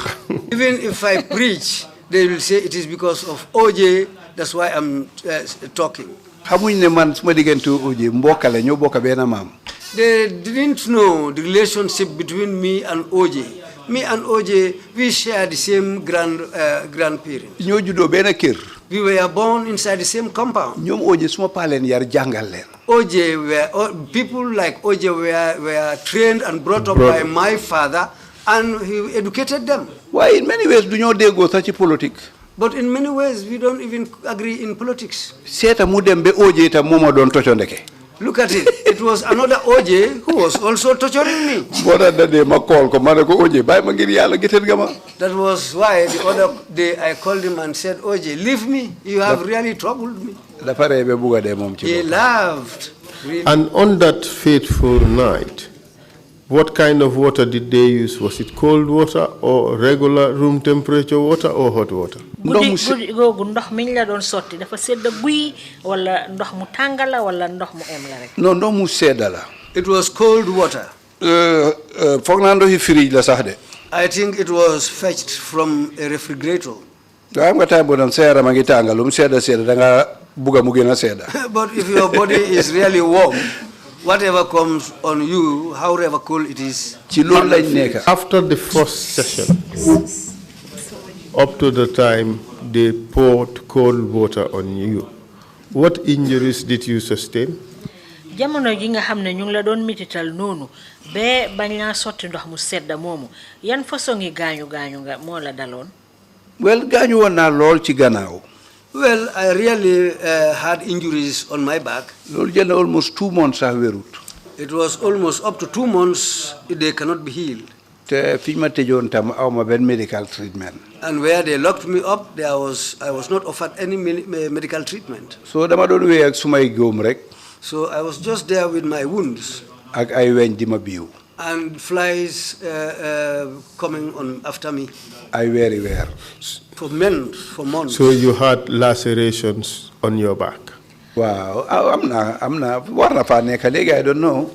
Even if I preach, they will say it is because of OJ, that's why I'm talking. Xamuñ ne man suma diggante OJ mbokk la ñoo bokk benn maam. They didn't know the relationship between me and OJ. Me and OJ, we share the same grandparents. Ñoo juddoo benn kër. We were born inside the same compound. ñoom OJ suma paa leen yar jàngal leen. People like OJ were trained and brought up by my father, and he educated them. Why in many ways do ñoo déggoo sax ci politique. But in many ways, we don't even agree in politics. Seeta mu dem ba OJ itam moo ma doon tocco ndeke. Look at it. It was another OJ who was also torturing me. That was why the other day I called him and said, OJ, leave me. You have really troubled me. He laughed. Really. And on that fateful night, what kind of water did they use? Was it cold water or regular room temperature water or hot water? Ndox miñ la doon sotti dafa sedd guy wala ndox mu tàngala wala ndox mu em la rek. Non ndox mu sedd la. It was cold water. Foog naa ndoxi fridge la sax de. I think it was fetched from a refrigerator. Waaye nga time bo doon sa yaram a ngi tàngal lu mu sedd da nga bugga mu gën a sedd. But if your body is really warm, whatever comes on you, however cold it is. After the first session, up to the time they poured cold water on you, what injuries did you sustain? Jamono ji nga xamne ñu ngi la doon mitital nonu be bañ la sotti ndox mu sedda momu yan façon yi gañu nga mo la dalon? Well, gañu won na lol ci gannaaw. Well, I really had injuries on my back. Almost 2 months. It was almost up to 2 months. They cannot be healed. Medical treatment. And where they locked me up, I was not offered any medical treatment. So I was just there with my wounds. And flies coming on after me. For months. So you had lacerations on your back? Wow, I'm not. I don't know.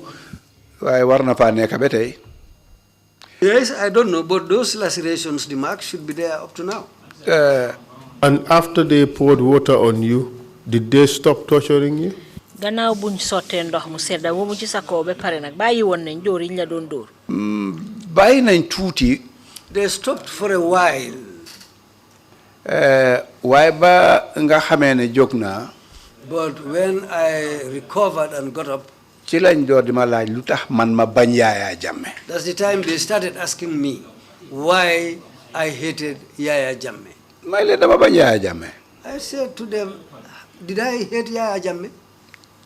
Yes, I don't know, but those lacerations, the marks should be there up to now. And after they poured water on you, did they stop torturing you? Gannaaw buñ soté ndox mu sédda wo mu ci sa ko be paré nak bayyi won nañ door yi la doon door. Bayyi nañ tuuti. They stopped for a while. Waaye ba nga xamé ne jóg naa. But when I recovered and got up, ci lañ door di ma laaj lutax man ma bañ Yaya Jammeh. That's the time they started asking me why I hated Yaya Jammeh. May leen dama bañ Yaya Jammeh. I said to them, did I hate Yaya Jammeh?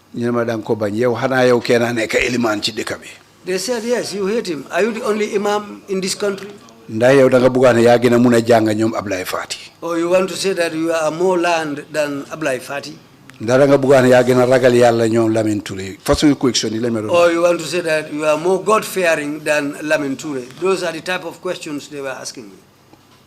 ñu ma dang ko bañ yow xanaa yow kenn nekk ilimaan ci dëkk bi. They said, yes, you hate him. Are you the only imam in this country? Ndax yow da nga bëggoon yaa gën a mun a jàng ñoom Ablaye Fati. Or you want to say that you are more learned than Ablaye Fati? Ndax da nga bëggoon yaa gën a ragal yàlla ñoom Lamin Touré façon question yi lañ ma doon. Or you want to say that you are more God-fearing than Lamin Touré? Those are the type of questions they were asking me.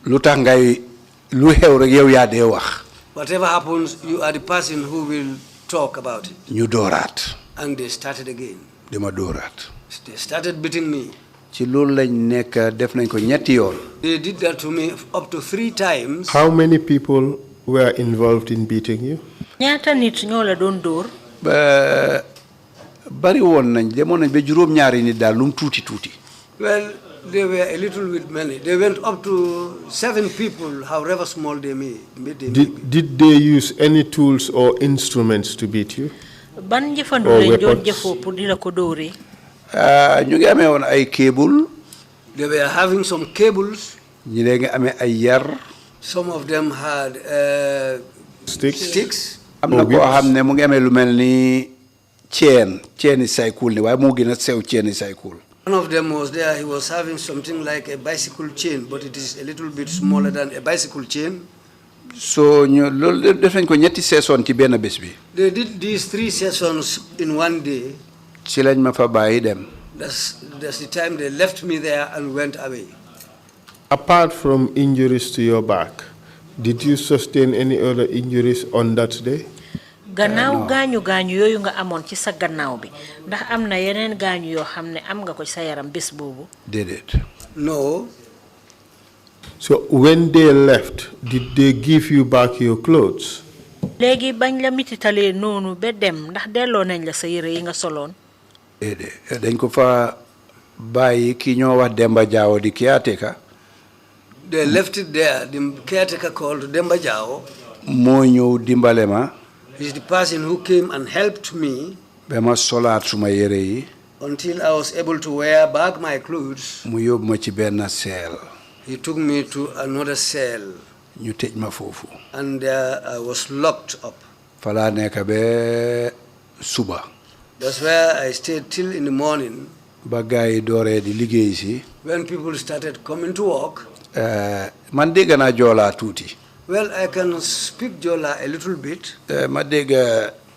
Lu tax ngay lu xew rek yow yaa dee wax. Whatever happens, you are the person who will talk about it. ñu dooraat. And they started again. dama dooraat. They started beating me. ci loolu lañ nekk def nañ ko ñetti yoon. They did that to me up to 3 times. How many people were involved in beating you? ñaata nit ñoo la doon door? bari woon nañ demoon nañ ba juróom-ñaari nit daal lu mu tuuti tuuti. Well, they were a little bit many. They went up to 7 people, however small they may be. Did they use any tools or instruments to beat you? Ban jëfandu lañ doon jëfoo pour di la ko dóoree? ñu ngi amee woon ay cable. They were having some cables. ñi léegi amee ay yar. Some of them had sticks. am na koo xam ne mu ngi amee lu mel ni chain cycle ni waaye moo gën a sew chain cycle. One of them was there, he was having something like a bicycle chain, but it is a little bit smaller than a bicycle chain. So ñu loolu def nañ ko ñetti session ci benn bés bi. They did these 3 sessions in one day. ci lañ ma fa bàyyi dem. That's the time they left me there and went away. Apart from injuries to your back, did you sustain any other injuries on that day? gannaaw gaañu yooyu nga amoon ci sa gannaaw bi ndax am na yeneen gaañu yoo xam ne am nga ko sa yaram bés boobu. déedéet. No. So when they left, did they give you back your clothes? léegi bañ la mititalee noonu ba dem ndax delloo nañ la sa yére yi nga soloon. déedéet dañ ko fa bàyyi ki ñoo wax Demba Jaawo di caretaker. They left it there. The caretaker called Demba Jao. moo ñëw dimbale ma. He's the person who came and helped me ba ma solaat suma yére yi. until I was able to wear back my clothes. mu yóbbu ma ci benn cell. He took me to another cell. ñu tëj ma foofu. And there I was locked up. fa laa nekk ba suba. That's where I stayed till in the morning. ba gars yi dooree di liggéey si. When people started coming to work. man dégg naa joolaa tuuti. Well, I can speak Jola a little bit. ma dégg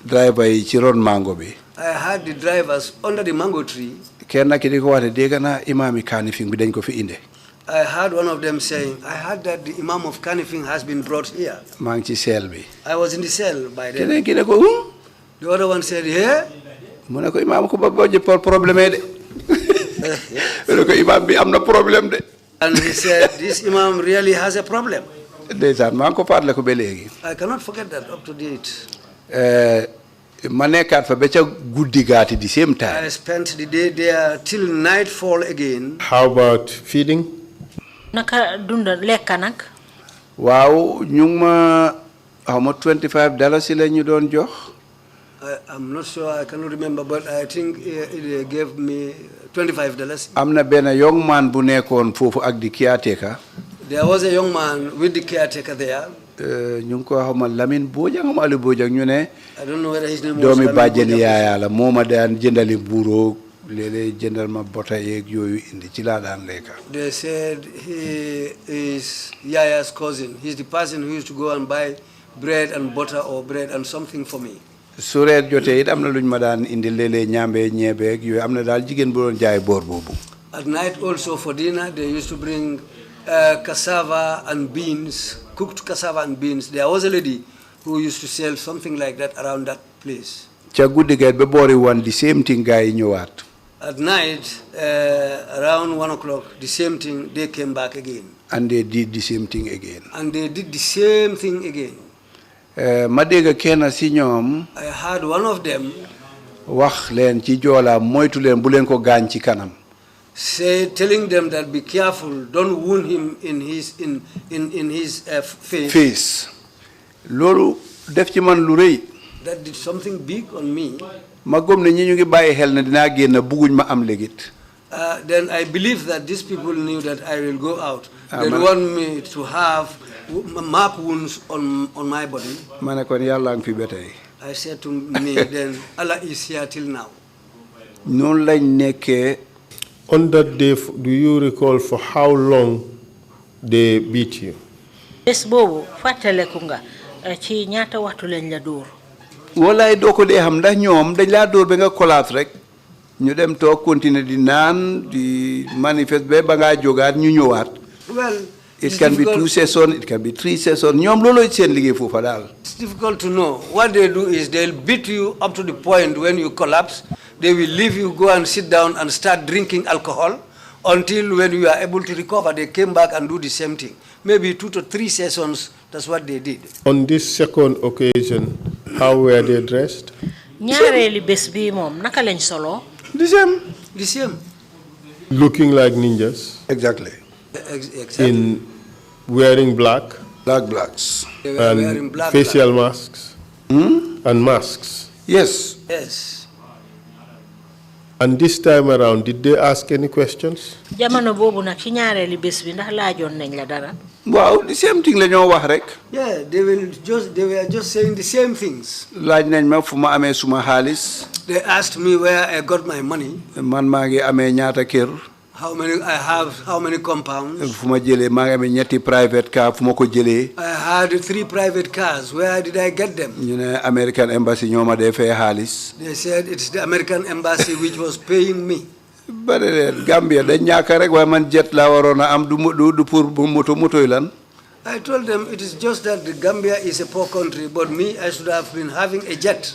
driver yi ci ron mango bi. I heard the drivers under the mango tree. kenn ki di ko wax ne dégg naa imaam yi Kanifing bi dañ ko fi inde. I heard one of them saying, I heard that the Imam of Kanifing has been brought here. maa ngi ci cell bi. I was in the cell by then. keneen ki ne ko The other one said, yeah? mu ne ko imaam ko ba bojj problème de. mu ne ko imaam bi am na problème de. And he said, this Imam really has a problem. ndeysaan maa ngi ko fàttale ko ba léegi. I cannot forget that up to date. ma nekkaat fa ba ca guddi gaati di same time. I spent the day there till nightfall again. How about feeding? naka dunda lekka nag. waaw ñu ngi ma xaw ma $25 la ñu doon jox. I'm not sure, I cannot remember, but I think it gave me $25. am na benn young man bu nekkoon foofu ak di caretaker. There was a young man with the caretaker there. ñu ngi ko xaw ma Lamine Bojang xaw ma Aliou Bojang ñu ne. I don't know whether his name was doomi Lamine bàjjen Bojang. yaaya la moo ma daan jëndali buuroo léeg-léeg jëndal ma bota yeeg yooyu indi ci laa daan lekka. They said he is Yaya's cousin. He's the person who used to go and buy bread and butter or bread and something for me. su reer jotee it am na lu ñu ma daan indi léeg-léeg ñaambee ñeebeeg yooyu am na daal jigéen bu doon jaay boor boobu. At night also for dinner, they used to bring cassava and beans, cooked cassava and beans. There was a lady who used to sell something like that around that place. ca guddi ga ba boori wan di same thing gaa yi ñëwaat. At night, around 1 o'clock, the same thing, they came back again. and they did the same thing again. And they did the same thing again. ma dégg kenn si ñoom. I heard one of them wax leen ci joolaa moytu leen bu leen ko gaañ ci kanam. telling them that be careful, don't wound him in his face. face. loolu def ci man lu rëy. That did something big on me. ma gëm ne ñi ñu ngi bàyyi xel ne dinaa génn bugguñ ma am légit. Then I believe that these people knew that I will go out. They want me to have mark wounds on my body. ma ne kon yàlla ngi fi ba tey. I said to me, then Allah is here till now. noonu lañ nekkee. On that day, do you recall for how long they beat you? bés boobu fàttaleku nga ci ñaata waxtu lañ la dóor. walaay doo ko dee xam ndax ñoom dañ laa dóor ba nga kolaat rek ñu dem toog continuer di naan di manifeste ba ngaa jógaat ñu ñëwaat. Well, it can be 2 sessions, it can be 3 sessions. ñoom looloo seen liggéey foofa daal. it's difficult to know. What they do is they'll beat you up to the point when you collapse. They will leave you, go and sit down and start drinking alcohol until when you are able to recover, they came back and do the same thing. Maybe 2 to 3 sessions, that's what they did. On this second occasion, how were they dressed? ñaareeli bés bii moom naka lañ solo. The same. The same. Looking like ninjas? Exactly. Exactly. In wearing black? Blacks. They were wearing And black. facial masks? And masks? Yes. Yes. And this time around, did they ask any questions? jamono boobu nag ci ñaareeli bés bi ndax laajoon nañ la dara. waaw the same thing la ñoo wax rek. Yeah, they were just saying the same things. laaj nañ ma fu ma amee suma xaalis. They asked me where I got my money, man maa ngi amee ñaata kër. how many compounds. fu ma jëlee maa ngi amee ñetti private car fu ma ko jëlee. I had 3 private cars. Where did I get them? ñu ne American Embassy ñoo ma dee fay xaalis. They said it's the American embassy which was paying me. bare leen Gambia dañ ñàkk rek waaye man jet laa waroon a am du pour moto yi lan. I told them it is just that the Gambia is a poor country, but me, I should have been having a jet.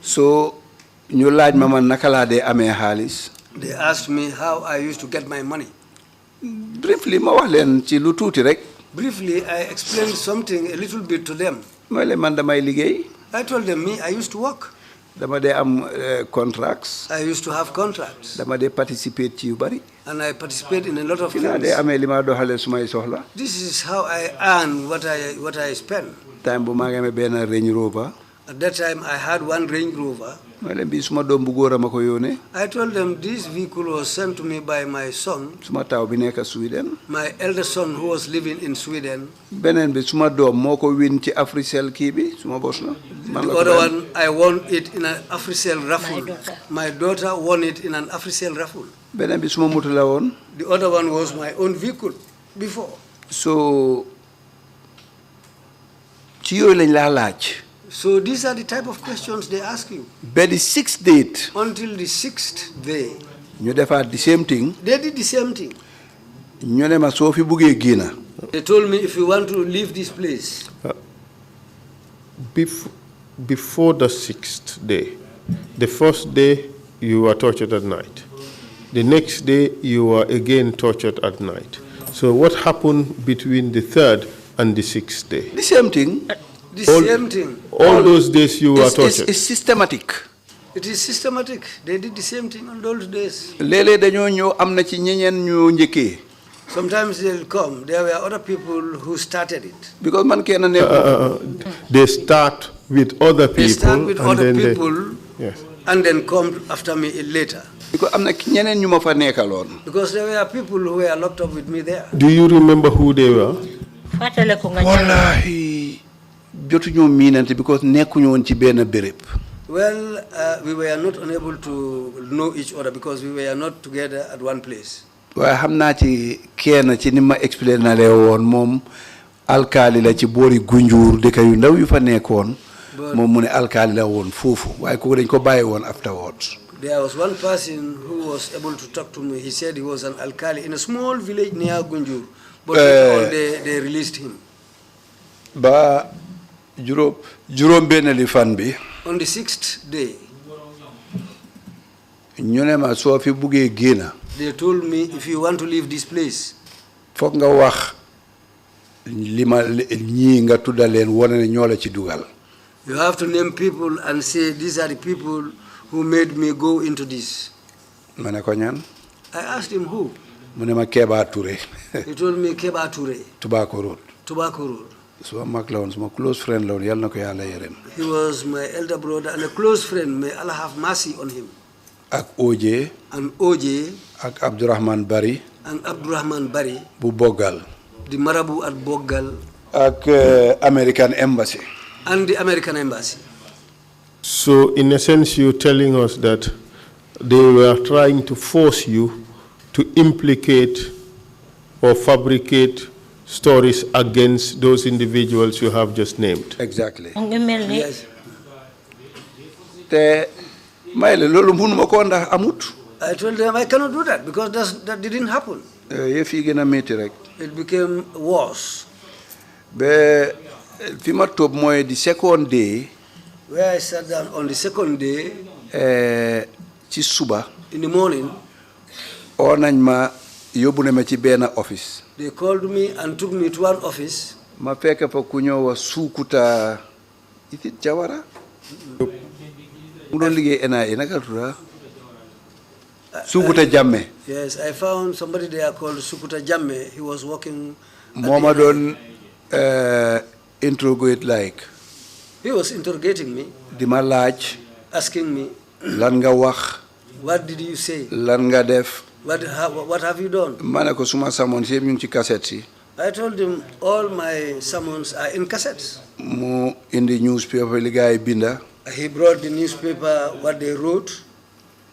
So ñu laaj ma man naka laa dee amee xaalis. They asked me how I used to get my money. Briefly ma wax leen ci lu tuuti rek. Briefly, I explained something a little bit to them. mooy leen man damay liggéey. I told them, me, I used to work. dama dee am contracts. I used to have contracts. dama dee participate ci yu bari. And I participate in a lot of ci laa things. dee amee li ma doxalee sumay soxla. This is how I earn what I spend. time bu maa ngi amee benn Range Rover. At that time, I had one Range Rover. mooy leen bii suma doom bu góor a ma ko yónnee. I told them this vehicle was sent to me by my son, suma taw bi nekk Sweden. my elder son who was living in Sweden. beneen bi suma doom moo ko win ci Africell kii bi suma bos la. man The la ko other daan. one, I won it in an Africell raffle. My daughter won it in an Africell raffle. beneen bi suma moto la woon. The other one was my own vehicle before. so ci yooyu lañ laa laaj. So these are the type of questions they ask you. ba the 6th date. Until the 6th day, ñu defaat the same thing. they did the same thing. ñu ne ma soo fi buggee génna. They told me, if you want to leave this place, Before the 6th day, the first day you were tortured at night. The next day you were again tortured at night. So what happened between the 3rd and the 6th day? the same thing. the same thing. All those days you were tortured. It's systematic. It is systematic. They did the same thing on those days. léeg-léeg dañoo ñëw am na ci ñeneen ñu njëkkee. Sometimes they'll come. There were other people who started it. because man kenn nekk. They start with other people. They start with and other then people yes. and then come after me later. because am na ñeneen ñu ma fa nekkaloon. Because there were people who were locked up with me there. Do you remember who they were? fàttale ko nga wallaahi jotuñoo miinante because nekkuñu woon ci benn béréb. Well, we were not unable to know each other because we were not together at one place. waaye xam naa ci kenn ci ni ma expliqué na lee woon moom alkaali la ci boori Gunjur dëkk yu ndaw yu fa nekkoon. moom mu ne alkaali la woon foofu waaye kooku dañ ko bàyyi woon afterwards. There was one person who was able to talk to me. He said he was an alkali in a small village near Gunjur. But later on they released him. ba juróom benneeli fan bi. On the 6th day, ñu ne ma soo fi buggee génna. they told me, if you want to leave this place, foog nga wax li ma ñii nga tudda leen wane ne ñoo la ci dugal. you have to name people and say, these are the people who made me go into this. ma ne ko ñaan. I asked him who. mu ne ma Keba Touré. He told me Keba Touré, Tobacco Road. Tobacco Road. suma mag la woon suma close friend la woon yàlla na ko yàlla yërëm. He was my elder brother and a close friend. May Allah have mercy on him. ak OJ. And OJ ak Abdourahman Bari. and Abdurrahman Bari, bu Boggal. the Marabu at Boggal, ak American Embassy. and the American Embassy. So in a sense you're telling us that they were trying to force you to implicate or fabricate stories against those individuals you have just named. exactly. ngi mel ni Yes. te may la loolu mënuma ko ndax amut. I told them I cannot do that because that didn't happen. yëf yi gën a métti rek. It became worse. ba fi ma toog mooy di second day. Where I sat down on the second day, ci suba. in the morning, oo nañ ma yóbbu na ma ci benn office. they called me and took me to one office. ma fekk fa ku ñëw wa Sukuta itit Jawara. mu doon liggéey NIA naka tudd Sukuta Jamme. Yes, I found somebody there called Sukuta Jamme. He was working. moo ma doon interrogate like. He was interrogating me, di ma laaj. asking me, lan nga wax. what did you say? lan nga def. What have you done? ma ne ko suma samoon si yëpp ñu ngi ci cassette si. I told him all my summons are in cassettes. mu indi newspaper li gars yi binda. He brought the newspaper, what they wrote.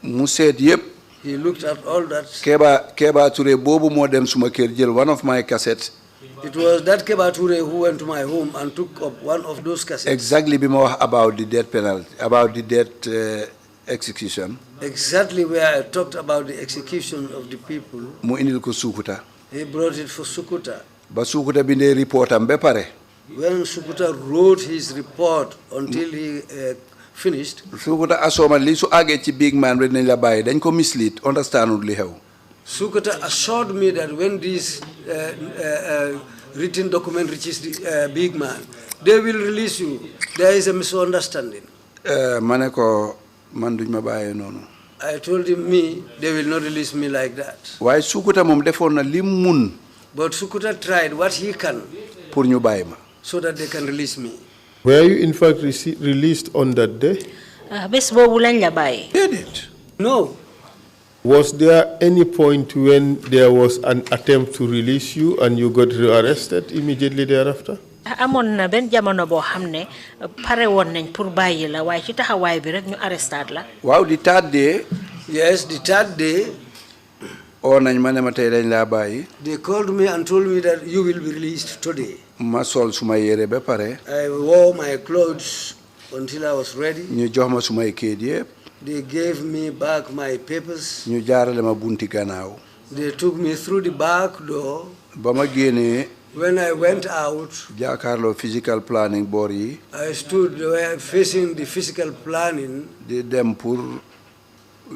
mu seet yëpp. He looked at all that. Keba Touré boobu moo dem suma kër jël one of my cassettes. It was that Keba Touré who went to my home and took up one of those cassettes. exactly bi ma wax about the death penalty about the death execution. Exactly where I talked about the execution of the people. mu indil ko Sukuta. He brought it for Sukuta. ba Sukuta bindee report am ba pare. When Sukuta wrote his report until he finished, Sukuta asoma li su àggee ci big man rek nañ la bàyyi dañ ko mislead understandul li xew. Sukuta assured me that when this written document reaches the big man, they will release you. There is a misunderstanding. Ma ne ko man duñ ma bàyyee noonu. I told him, they will not release me like that. waaye Sukuta moom defoon na li mun. But Sukuta tried what he can pour ñu bàyyi ma. so that they can release me. Were you in fact released on that day? Bés boobu lañ la bàyyi. Déedéet. No. Was there any point when there was an attempt to release you and you got arrested immediately thereafter? amoon na benn jamono boo xam ne pare woon nañ pour bàyyi la waaye ci taxawaay bi rek ñu arrestaat la. waaw di third day. Yes, the third day. oo nañ ma ne ma tey dañ laa bàyyi. They called me and told me that you will be released today. ma sol suma yére ba pare. I wore my clothes until I was ready. ñu jox ma sumay kayit yëpp. They gave me back my papers. ñu jaarale ma bunti gannaaw. They took me through the back door. ba ma génnee. When I went out, jaakaarloo physical planning board yi. I stood there facing the physical planning. di dem pour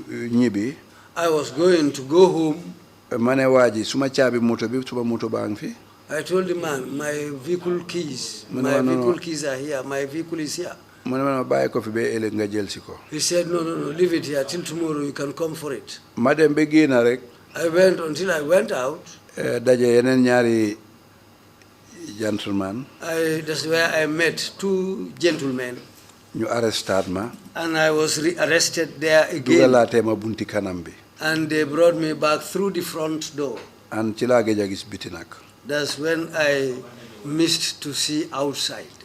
ñibbi. I was going to go home. ma ne waa ji suma caabi moto bi suma moto baa ngi fi. I told the man, my vehicle keys are here. My vehicle is here. mu ne ma bàyyi ko fi ba ëllëg nga jël si ko. He said, no, leave it here till tomorrow. You can come for it. ma dem ba génn rek. I went until I went out. daje yeneen ñaari gentleman. That's where I met two gentlemen. ñu arrestaat ma. And I was arrested there again. dugalaatee ma bunti kanam bi. And they brought me back through the front door. and ci laa gëj a gis biti nag. That's when I missed to see outside.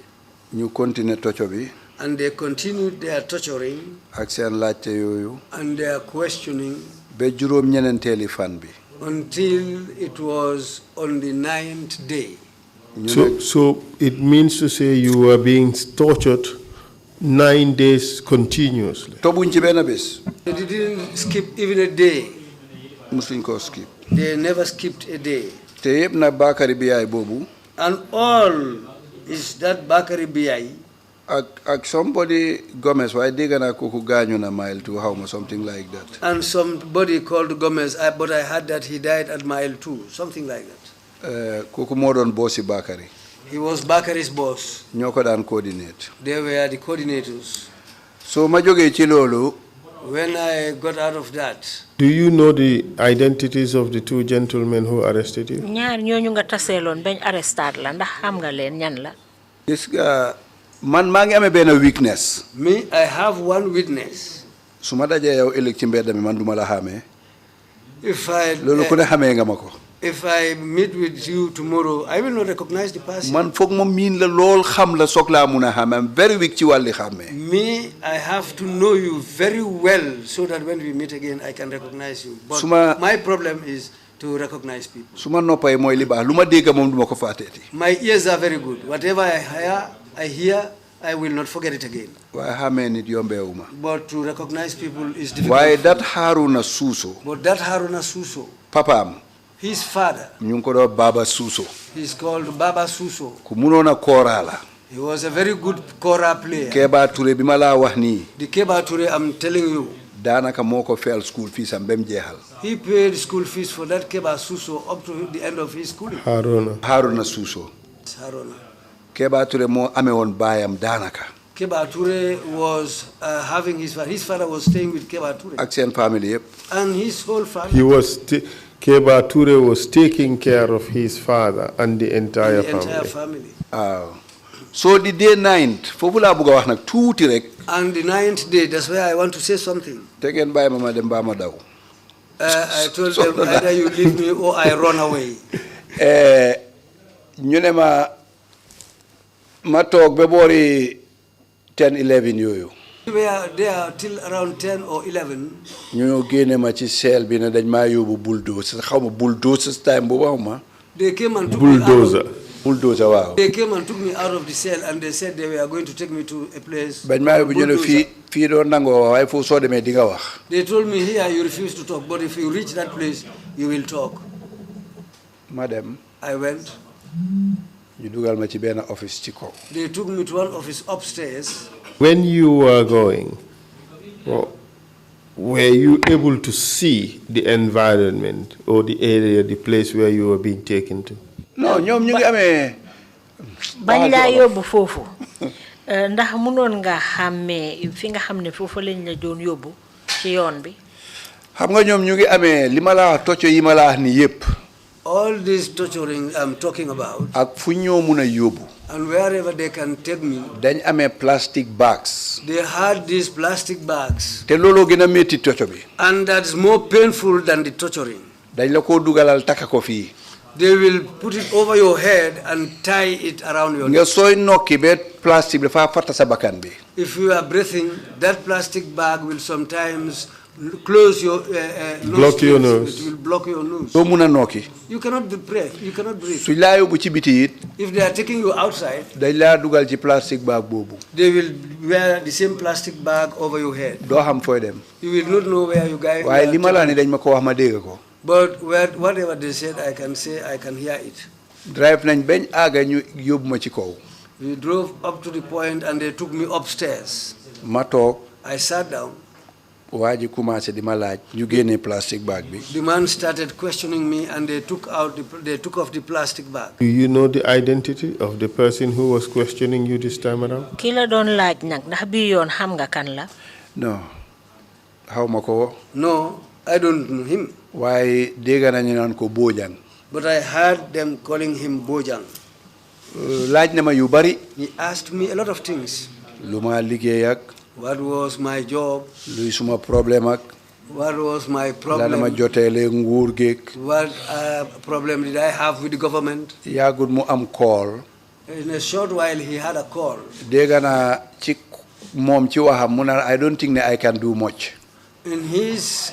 ñu continuer toco bi. And they continued their torturing. ak seen laajte yooyu. And their questioning. ba juróom-ñeneenteeli fan bi. Until it was on the 9th day. So it means to say you were being tortured 9 days continuously. tobuñ ci benn bés. They didn't skip even a day. musuñ koo skip. They never skipped a day. te yëpp nag Bakary Biaye boobu. And all is that Bakary Biaye. ak somebody Gomez waaye dégg naa kooku gaañu na mile 2 xaw ma something like that. And somebody called Gomez, but I heard that he died at mile 2, something like that. kooku moo doon bossi Bakary. He was Bakary's boss. ñoo ko daan coordinate. They were the coordinators. so ma jógee ci loolu. When I got out of that. Do you know the identities of the two gentlemen who arrested you? ñaar ñooñu nga taseeloon bañ arrestaat la ndax xam nga leen ñan la. gis nga man maa ngi amee benn weakness. Me, I have one witness. su ma dajee yow ëllëg ci mbedd mi man duma la xàmmee. loolu ku ne xamee nga ma ko. If I meet with you tomorrow, I will not recognize the person. man foog ma miin la lool xam la soog laa mun a xàmmee am very weak ci wàlli xàmmee. Me, I have to know you very well so that when we meet again, I can recognize you. But my problem is to recognize people. su ma noppay mooy li baax lu ma dégg moom duma ko fàtteeti. My ears are very good. Whatever I hear, I will not forget it again. waaye xàmmee nit yombeewu ma. But to recognize people is difficult. waaye dat Haruna Suso. But that Haruna Suso. papaam. His father. ñu ngi ko doon Baba Suso. He's called Baba Suso. ku munoon a kooraa la. He was a very good kora player. Keba Touré bi ma laa wax nii. The Keba Touré, I'm telling you. daanaka moo ko fayal school fees am ba mu jeexal. He paid school fees for that Keba Suso up to the end of his schooling. Haruna Suso. Haruna. Keba Touré moo amee woon baayam daanaka. Keba Touré was having his father was staying with Keba Touré. ak seen famille yëpp. And his whole family. Keba Touré was taking care of his father and the entire family. So the day 9th, foofu laa bëgg a wax nag tuuti rek. And the 9th day, that's where I want to say something. te ngeen bàyyi ma dem baa ma daw. I told them either you leave me or I run away. ñu ne ma toog ba boori 10-11 yooyu. We were there till around 10 or 11. ñu génne ma ci seel bi ne dañ maa yóbbu bulldozer xaw ma bulldozer time boobu xaw ma. They came and took bulldozer. bulldozer waaw. They came and took me out of the cell and they said they were going to take me to a place. bañ maa yóbbu ñu ne fii doon nangoo waaye foofu soo demee di nga wax. They told me here you refuse to talk, but if you reach that place, you will talk. ma dem. I went. ñu dugal ma ci benn office ci kaw. They took me to one office upstairs. When you were going, were you able to see the environment or the area, the place where you were being taken to? No, ñoom ñu ngi amee. bañ laa yóbbu foofu ndax mënoon nga xàmmee fi nga xam ne foofu lañ la doon yóbbu ci yoon bi. xam nga ñoom ñu ngi amee li ma la wax tocco yi ma la wax ni yépp. All this torturing I'm talking about. ak fu ñoo mun a yóbbu. And wherever they can take me. dañ amee plastic bags. They had these plastic bags. te looloo gën a métti tocco bi. And that's more painful than the torturing. dañ la ko dugalal takka ko fii. They will put it over your head and tie it around your nga neck. sooy nokki ba plastic bi dafa fatta sa bakkan bi. If you are breathing, that plastic bag will sometimes close your nose. Block your nose. It will block your nose. doo mun a nokki. You cannot breathe. You cannot breathe. suñ laa yóbbu ci biti it. If they are taking you outside, dañ laa dugal ci plastic bag boobu. they will wear the same plastic bag over your head. doo xam fooy dem. You will not know where you guys. waaye li ma la ni dañ ma ko wax ma dégg ko. But whatever they said, I can say, I can hear it. drive nañ bañ àgga ñu yóbbu ma ci kaw. We drove up to the point and they took me upstairs. ma toog. I sat down. waa ji commencé di ma laaj ñu génnee plastic bag bi. The man started questioning me and they took off the plastic bag. Do you know the identity of the person who was questioning you this time around? ki la doon laaj nag ndax bii yoon xam nga kan la. non xaw ma ko. No, I don't know him. waaye dégg nañu naan ko Bojang. But I heard them calling him Bojang. laaj na ma yu bari. He asked me a lot of things. lu ma liggéey ak. What was my job? luy suma problème ak. What was my la ma problem? joteele nguur geek. What problem did I have with the government? yàggut mu am call. In a short while, he had a call. dégg naa ci moom ci waxam mu naan I don't think ne I can do much. In his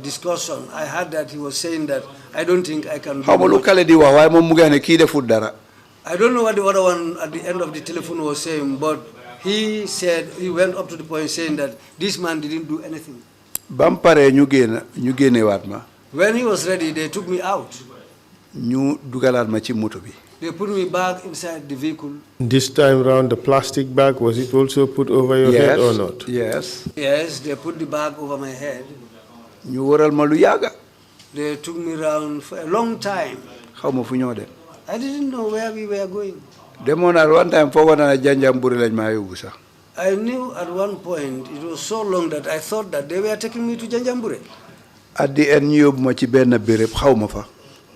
discussion, I heard that he was saying that I don't think I can do xaw ma lu much. kale di wax waaye moom mu ngi ne kii defut dara. I don't know what the other one at the end of the telephone was saying, but he said, he went up to the point saying that this man didn't do anything. ba mu paree ñu génnewaat ma. When he was ready, they took me out. ñu dugalaat ma ci moto bi. They put me back inside the vehicle. This time around, the plastic bag, was it also put over your head or not? Yes. Yes, they put the bag over my head. ñu waral ma lu yàgga. They took me around for a long time. xaw ma fu ñoo dem. I didn't know where we were going. demoon naa one time foogoon naa ne Janjanbureh lañ maa yóbbu sax. I knew at one point, it was so long that I thought that they were taking me to Janjanbureh. at the end ñu yóbbu ma ci benn béréb xaw ma fa.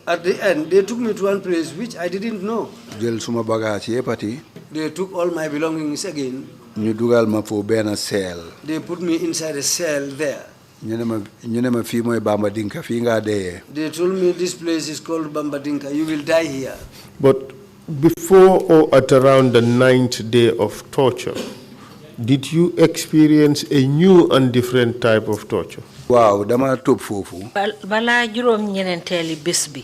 At the end, they took me to one place which I didn't know. jël suma bagage yéppati. They took all my belongings again. ñu dugal ma foofu benn seel. They put me inside a cell there. ñu ne ma fii mooy Bambadinka fii ngaa deeyee. They told me this place is called Bambadinka. You will die here. But before or at around the 9th day of torture, did you experience a new and different type of torture? waaw dama topp foofu. balaa juróom-ñeneenteeli bés bi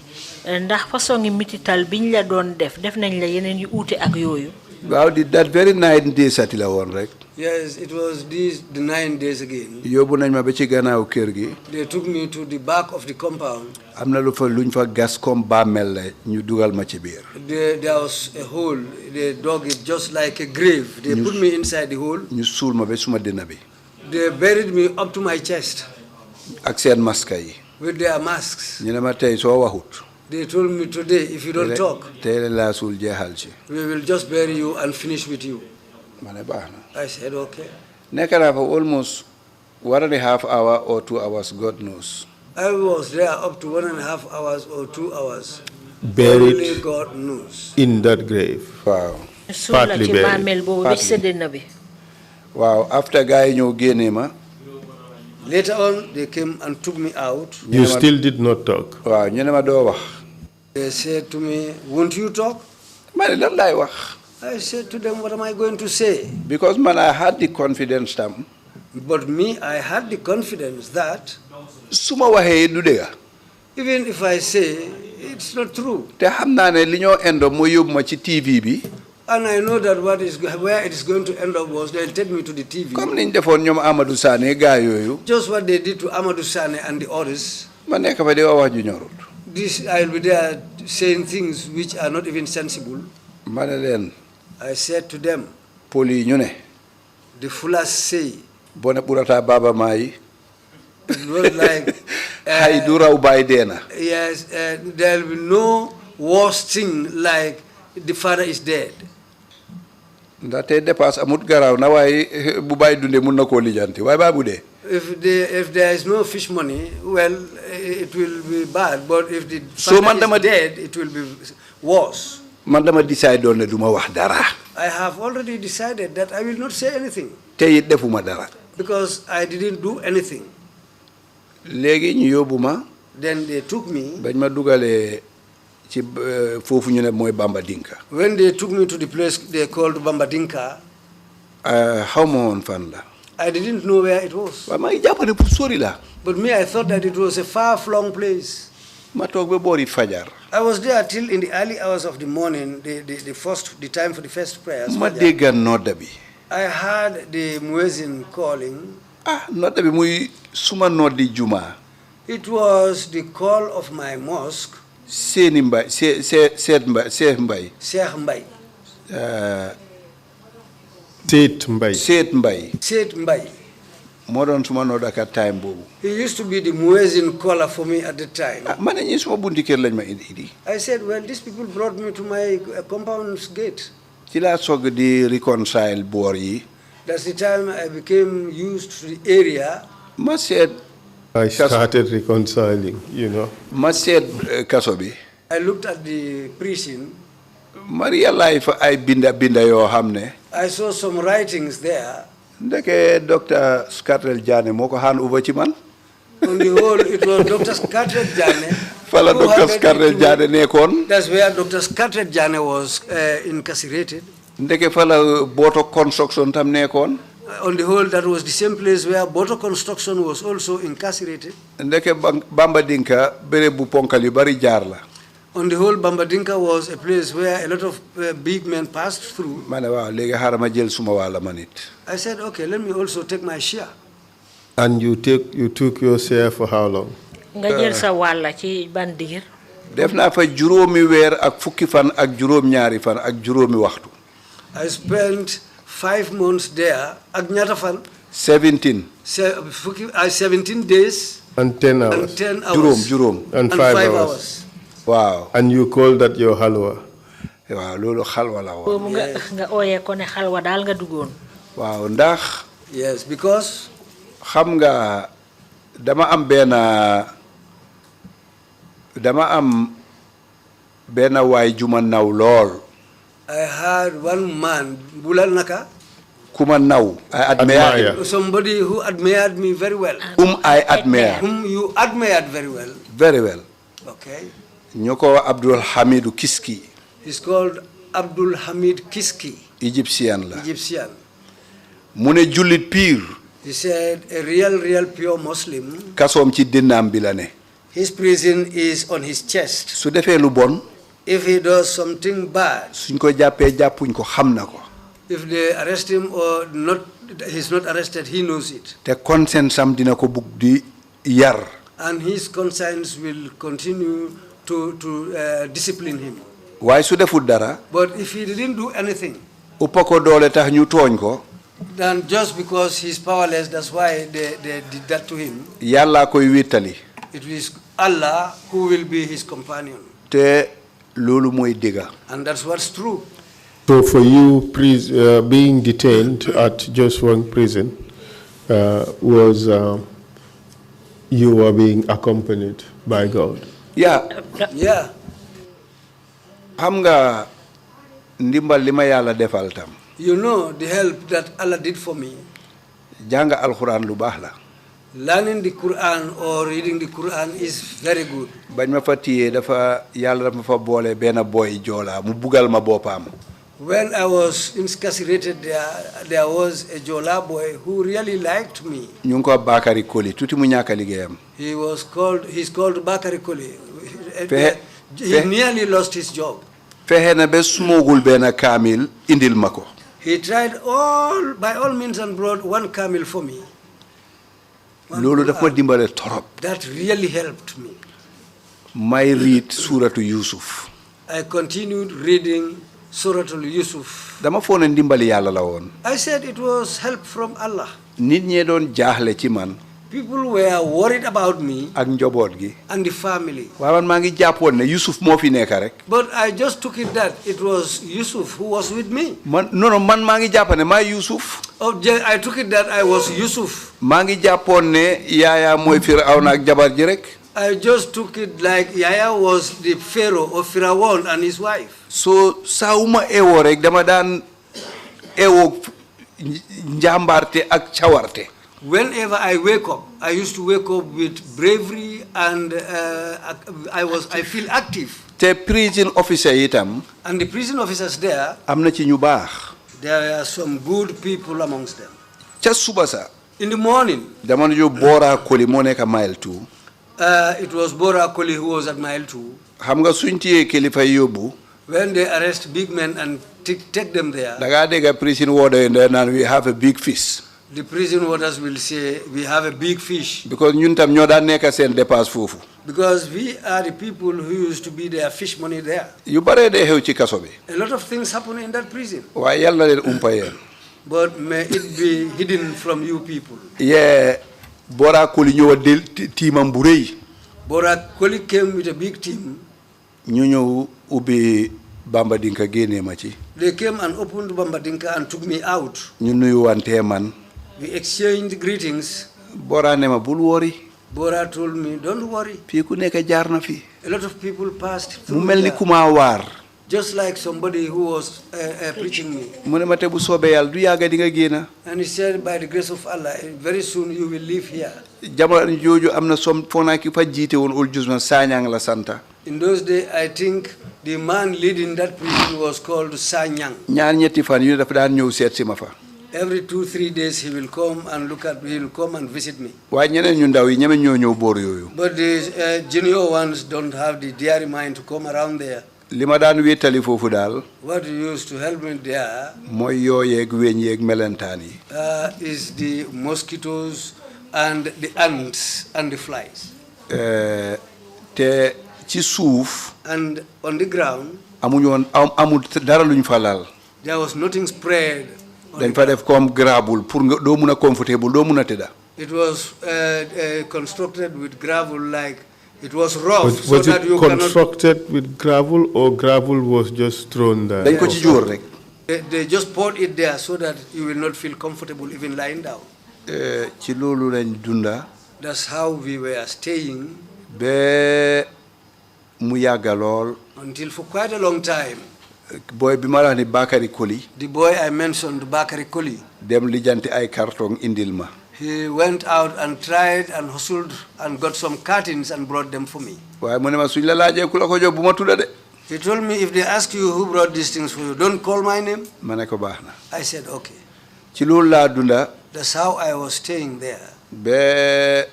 ndax façon ngi mitital biñ la doon def nañ la yeneen yu uute ak yooyu. waaw that very night ndeesati la woon rek. Yes, it was the 9 days again. yóbbu nañ ma ba ci gannaaw kër gi. They took me to the back of the compound. am na luñ fa gas comme bàmmeel la ñu dugal ma ci biir. There was a hole. They dug it just like a grave. They put me inside the hole. ñu suul ma ba suma dënn bi. They buried me up to my chest. ak seen maska yi. With their masks. ñu ne ma tey soo waxut. They told me today, if you don't talk, tey la laa suul jeexal ci. we will just bury you and finish with you. ma ne baax na. I said, okay. nekk naa fa almost 1.5 hours or 2 hours God knows. I was there up to 1.5 hours or 2 hours. Buried Only God knows. in that grave. waaw. suul la ci buried. bàmmeel boobu bi sa dënn bi. waaw after gars yi ñëw génnee ma. Later on, they came and took me out. You still did not talk. waaw ñu ne ma doo wax. They said to me, won't you talk? ma ne lan laay wax. I said to them, what am I going to say? because man I had the confidence tam. But me, I had the confidence that su ma waxee du dëgga. even if I say it's not true, te xam naa ne li ñoo endo mooy yóbbu ma ci TV bi. and I know that where it is going to end up was they'll take me to the TV. comme niñ defoon ñoom Amadou Sané gaa yooyu. Just what they did to Amadou Sane and the others. ma nekk fa di wax ju ñorut. I'll be there saying things which are not even sensible. I said to them, Poli ñune. The Fulas say, Bone burata baba mai. It was like, yes, there will be no worse thing like the father is dead. Ndate dépasse amut garaw na way bu bay dundé mën nako lijanti way ba budé. If there is no fish money, well, it will be bad. But if the father is dead, it will be worse. Man dama decide on ne duma wax dara. I have already decided that I will not say anything. Tay defuma dara. Because I didn't do anything. Légui ñu yobuma. Then they took me. Bañ ma dugalé ci fofu ñu ne moy Bamba Dinka. When they took me to the place they called Bamba Dinka, how mon fan la. I didn't know where it was. Wa ma jappane pour sori la. But me, I thought that it was a far-flung place. Ma tok be bori fajar. I was there till in the early hours of the morning, the time for the first prayers. Ma déggan nodda bi. I heard the muezzin calling. Nodda bi muy suma noddi juma. It was the call of my mosque. Seeni Mbay, Seet Mbay. Sheikh Mbay. Seet Mbay. Seet Mbay. Seet Mbay. Moo doon suma noddakat time boobu. He used to be the muezzin caller for me at the time. Ma ne ñi suma bunti kër lañ ma indi. I said, well, these people brought me to my compound's gate. Ci laa soog di reconcile boor yi. That's the time I became used to the area. Ma seet. I started reconciling, you know. Ma seet kaso bi. I looked at the prison. Ma realize fa ay binda yoo xam ne. I saw some writings there. Ndeke Dr. Scarlett Jane moo ko hand over ci man. On the whole, it was Dr. Scarlett Jane. Fala Dr. Scarlett Jane nekkoon. That's where Dr. Scarlett Jane was incarcerated. Ndeke fala Boto Construction tam nekkoon. On the whole, that was the same place where Boto Construction was also incarcerated. Ndeke Bamba Dinka bere bu ponkal yu bari jaar la. On the whole, Bamba Dinka was a place where a lot of big men passed through. Ma ne waaw léegi xaaral ma jël suma wàlla man it. I said, okay, let me also take my share. And you took your share for how long? Nga jël sa wàlla ci ban diir? Def naa fa juróomi weer ak fukki fan ak juróom ñaari fan ak juróomi waxtu. I spent 5 months there. Ak ñaata fan? 17. 17 days. And 10 hours. And 10 hours. Juróom. And 5 hours. Wow. And you call that your halwa? Waaw loolu xalwa la woon. Boobu nga ooyee ko ne xalwa daal nga duggoon. Waaw ndax. Yes, because. Xam nga dama am benn waay juma naw lool. I had one man, Bulal Naka. Kuma naw. I admire. Somebody who admired me very well. Whom I admire. Whom you admired very well. Very well. Okay. Ñoko Abdul Hamidu Kiski. He's called Abdul Hamid Kiski. Egyptian la. Egyptian. Mune julit pire. He said a real pure Muslim. Kasom ci dënnam bi la ne. His prison is on his chest. Su defee lu bon. If he does something bad. Suñ ko jàppee jàppuñ ko xam na ko. If they arrest him or not, he's not arrested, he knows it. Te conscience am dina ko bugg di yar. And his conscience will continue to discipline him. Waaye su defut dara. But if he didn't do anything. Uppa ko doole tax ñu tooñ ko. Then just because he's powerless, that's why they did that to him. Yàlla koy wéttali. It is Allah who will be his companion. Te loolu mooy dëgga. And that's what's true. So for you, being detained at just one prison was you were being accompanied by God? Yeah. Yeah. Xam nga ndimbal li ma Yàlla defal tam. You know the help that Allah did for me. Jàng alxuraan lu baax la. Learning the Quran or reading the Quran is very good. Bañ ma fa tiyee Yàlla dafa fa boole benn boy joola mu bugal ma boppam. When I was incarcerated there was a Jola boy who really liked me. Ñu ngi ko Bakary Koli tuuti mu ñàkk a liggéeyam. He's called Bakary Koli. He nearly lost his job. Fexe na ba smoogul benn kaamil indil ma ko. He tried by all means and brought one camel for me. Loolu dafa ma dimbale torop. That really helped me. may read suratu Yusuf. I continued reading Surah Yusuf. Dama foone ndimbali Yàlla la woon. I said it was help from Allah. Nit ñee doon jaaxle ci man. People were worried about me ak njaboot gi. and the family. waaye man maa ngi jàppoon ne Yusuf moo fi nekk rek. But I just took it that it was Yusuf who was with me. man maa ngi jàpp ne maa Yusuf. I took it that I was Yusuf. maa ngi jàppoon ne Yaaya mooy Firawna ak jabar ji rek. I just took it like Yaya was the Pharaoh of Pharaoh and his wife. So saa wu ma eewoo rek dama daan eewoo njàmbaarte ak cawarte. Whenever I wake up, I used to wake up with bravery and I feel active. te prison officer itam. And the prison officers there. am na ci ñu baax. There are some good people amongst them. ca suba sa. In the morning. dama ne Bora Koli moo nekk mile 2. It was Bora Koli who was at mile 2. xam nga suñ tiyee kilifa yóbbu. When they arrest big men and take them there. da ngaa dégg prison warder yi naan we have a big fish. The prison warders will say we have a big fish. Because ñun tam ñoo daan nekk seen dépasse foofu. Because we are the people who used to be their fish money there. yu bare dee xew ci kaso bi. A lot of things happen in that prison. waaye yàlla leen umpa yéen. But may it be hidden from you people. Yeah, Bora Koli ñëw a tiimam bu rëy. Bora Koli came with a big team. ñu ñëw ubbi Bambadinka génnee ma ci. They came and opened Bambadinka and took me out. ñu nuyuwantee man. We exchanged greetings. Bora ne ma bul wori. Bora told me, don't worry. fii ku nekk jaar na fi. A lot of people passed through mu mel ni there. ku ma waar. Just like somebody who was preaching me. mu ne ma te bu soobee yàlla du yàgga di nga génn. And he said, by the grace of Allah, very soon you will live here. jamono jooju am na foo naa ki fa jiite woon ul jus na Sanyang la santa. In those days, I think the man leading that prison was called Sanyang. ñaar ñetti fan yu dafa daan ñëw seet si ma fa. Every 2-3 days he will come and he will come and visit me. waaye ñeneen ñu ndaw yi ñeme ñoo ñëw boor yooyu. But the junior ones don't have the daring mind to come around there. li ma daan wéetali foofu daal. What used to help me there mooy yooyeeg weñ yeeg melentaan yi. is the mosquitoes and the ants and the flies. te ci suuf. And on the ground, amuñu woon amul dara luñ fa lal. there was nothing spread. dañ fa def comme gravel pour nga doo mun a comfortable doo mun a tëdda. It was constructed with gravel, like it was rough. Was it constructed with gravel or gravel was just thrown there? dañ ko ci jóor rek. They just poured it there so that you will not feel comfortable even lying down. ci loolu lañ dunda. That's how we were staying. ba mu yàgga lool. Until for quite a long time. boy bi ma la wax ni Bakary Koli. The boy I mentioned, Bakary Koli. dem lijjanti ay carton indil ma. He went out and tried and hustled and got some curtains and brought them for me. waaye mu ne ma suñ la laajee ku la ko jox bu ma tudda de. He told me, if they ask you who brought these things for you, don't call my name. ma ne ko baax na. I said, okay. ci loolu laa dunda. That's how I was staying there. ba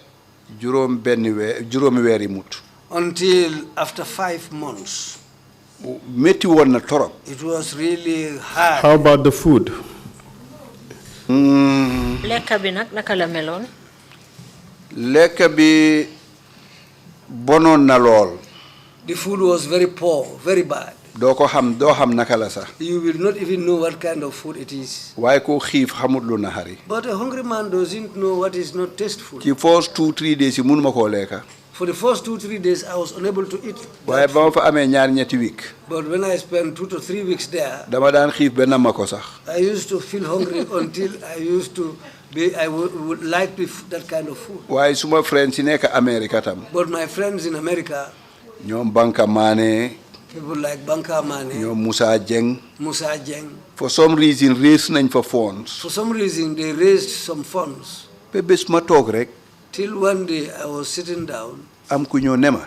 juróomi weer yi mut. Until after 5 months. métti woon na torop. It was really hard. How about the food? lekka bi nag naka la meloon. lekk bi bonoon na lool. The food was very poor, very bad. doo xam naka la sax. You will not even know what kind of food it is. waaye ko xiif xamut lu naxari. But a hungry man doesn't know what is not tasteful. ci first 2-3 days yi mënuma koo lekka. For the first 2-3 days, I was unable to eat. waaye ba ma fa amee ñetti week. But when I spent 2 to 3 weeks there, dama daan xiif ba nama ko sax. I used to feel hungry until I would like that kind of food. waaye suma friends yi nekk America tam. But my friends in America, ñoom Banka Maane. people like Banka Mane, ñoom Musa Jeng. For some reason raise nañ fa funds. For some reason they raised some funds. ba bés ma toog rek. Till one day I was sitting down. am ku ñëw ne ma.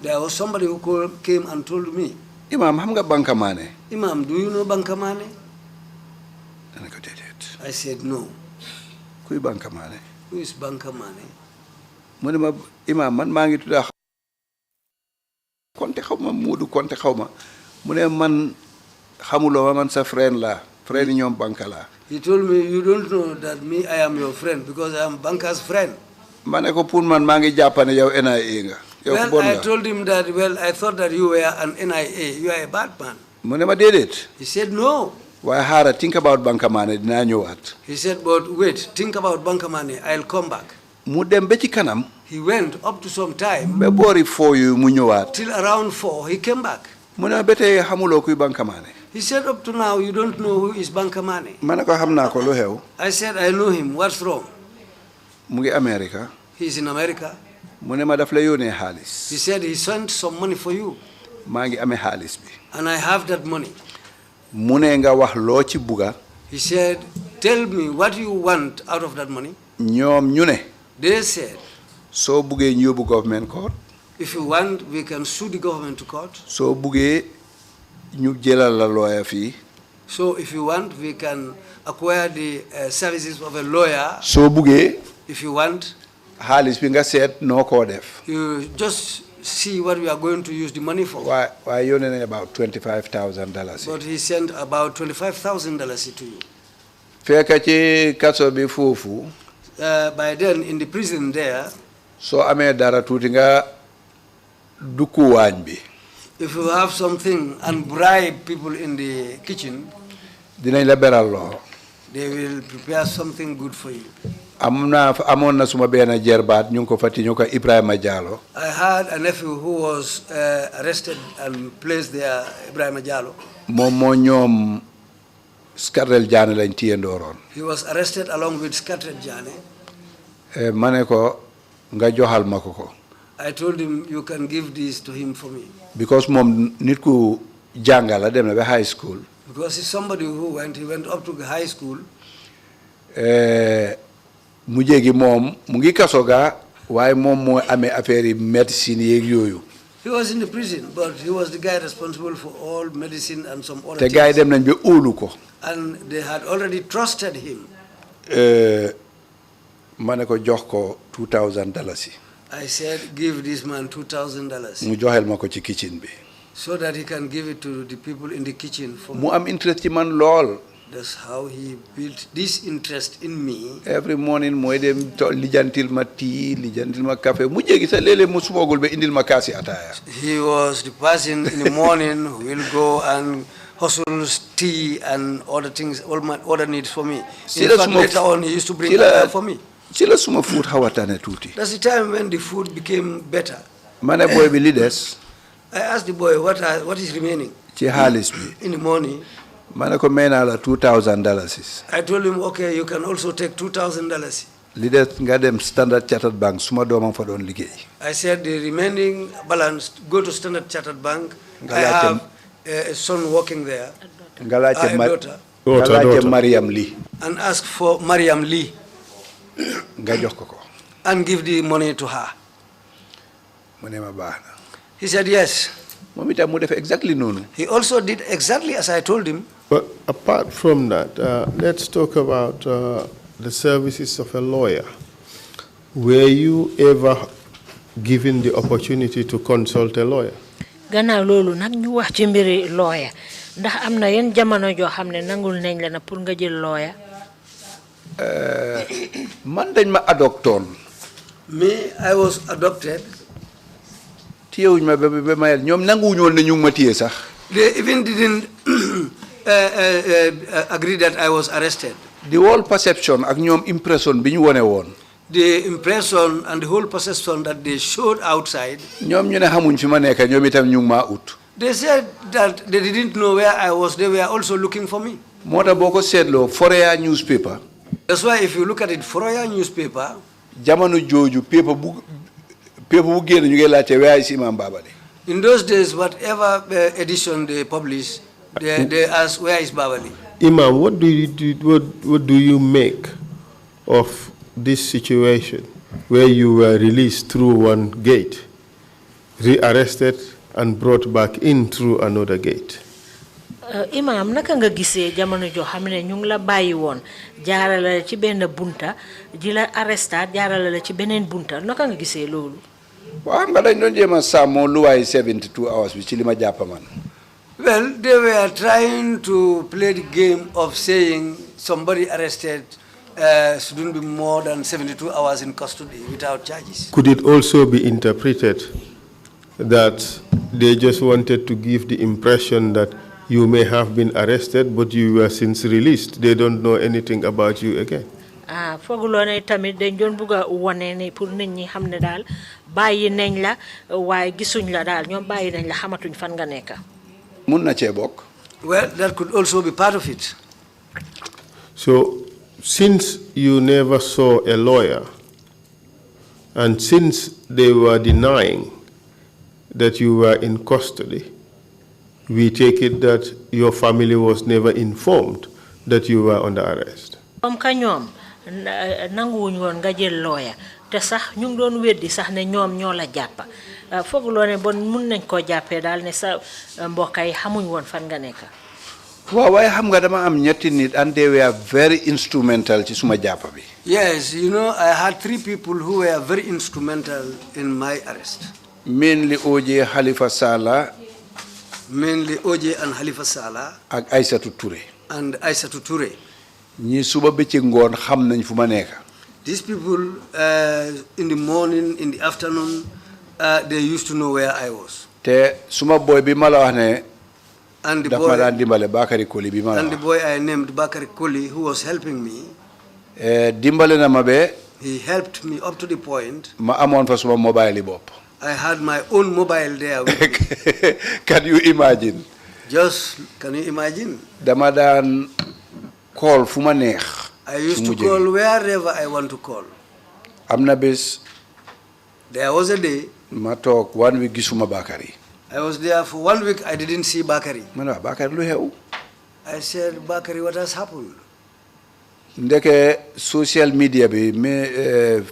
There was somebody who came and told me, Imam xam nga Banka Maane. Imam, do you know Banka Mane? dana ko déedéet. I said no. kuy Banka Maane. Who is Banka Mane? mu ne ma Imam man maa ngi tudda konte xaw ma Moodu konte xaw ma mu ne man xamuloo ma man sa friend la friend ñoom Banka la. He told me, you don't know that me, I am your friend because I am Banka's friend. ma ne ko pour man maa ngi jàpp ne yow NIA nga Well, I told him that, well, I thought that you were an NIA, you are a bad man. Munema did it. He said, no. Why hard think about bankamane dina ñëwaat. He said, but wait, think about bankamane, I'll come back. Mu dem ba ci kanam. He went up to some time. Ba boori 4 yu mu ñëwaat. Till around 4, he came back. Munema ba tey xamuloo kuy bankamane. He said, up to now, you don't know who is bankamane. Ma ne ko xam naa ko lu xew. I said, I know him, what's wrong? Mu ngi America. He's in America. Munema daf la yónnee xaalis. He said, he sent some money for you. Maa ngi amee xaalis bi. And I have that money. Mu ne nga wax loo ci bugga. He said, tell me what you want out of that money. ñoom ñu ne. They said, soo buggee ñu yóbbu government court. if you want, we can sue the government to court. soo buggee ñu jëlal la lawyer fii. So if you want, we can acquire the services of a lawyer. soo buggee. If you want, xaalis bi nga seet noo koo def. you just see what we are going to use the money for. waaye yónnee nañ about $25,000. But he sent about $25,000 to you. fekk ci kaso bi foofu. By then, in the prison there, soo amee dara tuuti nga dukku waañ bi. if you have something and bribe people in the kitchen, dinañ la beral loo. they will prepare something good for you. amoon na suma benn jerbaat ñu ngi ko fàtti ñu ko Ibrahima Diallo. I had a nephew who was arrested and placed there, Ibrahima Diallo. moom moo ñoom Scarlett Jane lañ téyendooroon. He was arrested along with Scarlett Jane. ma ne ko nga joxal ma ko. I told him, you can give this to him for me. because moom nit ku jànga la dem na ba high school. Because he's somebody who he went up to high school. mu jéegi moom mu ngi kaso ga waaye moom moo amee affaire yi médecine yeeg yooyu. He was in the prison, but he was the guy responsible for all medicine and some other te things. gars yi dem nañ ba óolu ko. And they had already trusted him. ma ne ko jox ko $2,000. I said, give this man $2,000 mu joxel ma ko ci kitchen bi. so that he can give it to the people in the kitchen for mu am interest ci man lool. That's how he built this interest in me. Every morning mooy dem lijantil ma tea lijantil ma café mu jéegi sax léeg-léeg mu sumoogul ba indil ma kaasi ataaya. He was the person in the morning who will go and hustle tea and other things, all my other needs for me. In fact, later on, he used to bring that for me. ci la suma food xaw a tane tuuti. That's the time when the food became better. ma ne boy bi li des. I asked the boy, what is remaining? ci xaalis bi. In the morning. ma ne ko may naa la $2,000. I told him, okay, you can also take $2,000. li des nga dem Standard Chartered Bank suma doomam fa doon liggéey. I said the remaining balance, go to Standard Chartered Bank. I have a son working there. nga laajte A daughter. nga laajte Mariam Lee. And ask for Mariam Lee. nga jox ko ko. And give the money to her. mu ne ma baax na. He said yes. moom itam mu def exactly noonu. He also did exactly as I told him. But apart from that, let's talk about the services of a lawyer. Were you ever given the opportunity to consult a lawyer? gannaaw loolu nag ñu wax ci mbiri lawyer ndax am na yenn jamono joo xam ne nangul nañ la na pour nga jël lawyer. man dañ ma adoptoon. Me, I was adopted. téyewuñ ma ba mayel ñoom nanguwuñu woon ne ñu ngi ma téye sax. They even didn't agree that I was arrested. the whole perception ak ñoom impression bi ñu wone woon. The impression and the whole perception that they showed outside. ñoom ñu ne xamuñ fi ma nekk ñoom itam ñu ngi maa ut. They said that they didn't know where I was. They were also looking for me. moo tax boo ko seetloo Foroyaa newspaper. That's why if you look at it, Foroyaa newspaper. jamono jooju paper bu génn ñu ngi laajte where is Imam Babali. In those days, whatever edition they publish, they ask, where is Babali? Imam, what do you make of this situation where you were released through one gate, rearrested and brought back in through another gate? Imam, naka nga gisee jamono joo xam ne ñu ngi la bàyyi woon jaarale la ci benn bunta di la arrestat jaarale la ci beneen bunta naka nga gisee loolu. waaw xam nga dañ doon jéem a sàmmoo luwaay 72 hours bi ci li ma jàpp man. Well, they were trying to play the game of saying somebody arrested shouldn't be more than 72 hours in custody without charges. Could it also be interpreted that they just wanted to give the impression that you may have been arrested, but you were since released. They don't know anything about you again. Fogulone tamit dañ doon bëgga woné ni pour nit ñi xamné dal bayyi nañ la waye gisuñ la dal ñom bayyi nañ la xamatuñ fan nga nekk. Mun na cee bokk. Well, that could also be part of it. So, since you never saw a lawyer, and since they were denying that you were in custody, we take it that your family was never informed that you were under arrest. Ka ñom nanguwuñ woon nga jël lawyer te sax ñu ngi doon weddi sax ne ñoom ñoo la jàpp fooguloo ne bon mun nañ koo jàppee daal ne sa mbokk yi xamuñ woon fan nga nekk. Waaw waaye xam nga dama am ñetti nit and they were very instrumental ci suma jàpp bi. Yes, you know, I had 3 people who were very instrumental in my arrest. Mainly OJ Halifa Sallah. Mainly OJ and Halifa Sallah. Ak Aïssatou Touré. And Aïssatou Touré. ñi suba bëccëg ngoon xam nañ fu ma nekk. These people, in the morning, in the afternoon, they used to know where I was. Te suma boy bi ma la wax ne. And the boy Bakari Koli bi ma la wax. And the boy I named Bakari Koli, who was helping me. Dimbale na ma be. He helped me up to the point. Ma amoon fa suma mobile bopp. I had my own mobile there with me. Can you imagine? Can you imagine? Dama daan call fu ma neex. I used to call wherever I want to call. Amna bés. There was a day. Ma toog 1 week gisuma Bakari. I was there for 1 week. I didn't see Bakari. Ma ne Bakari lu xew. I said, Bakari, what has happened? Ndeke social media bi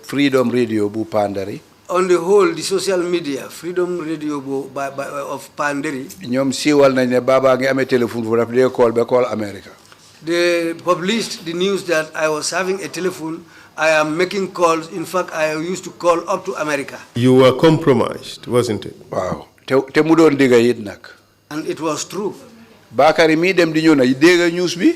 Freedom Radio bu Pandari. On the whole, the social media, Freedom Radio of Pandari. ñoom siiwal nañ ne Baba ngi amee téléphone fu daf dee call America. They published the news that I was having a telephone. I am making calls. In fact, I used to call up to America. You were compromised, wasn't it? Wow. Te mu doon dégga it nag. And it was true. Bakari mi dem di ñëw na dégga news bi.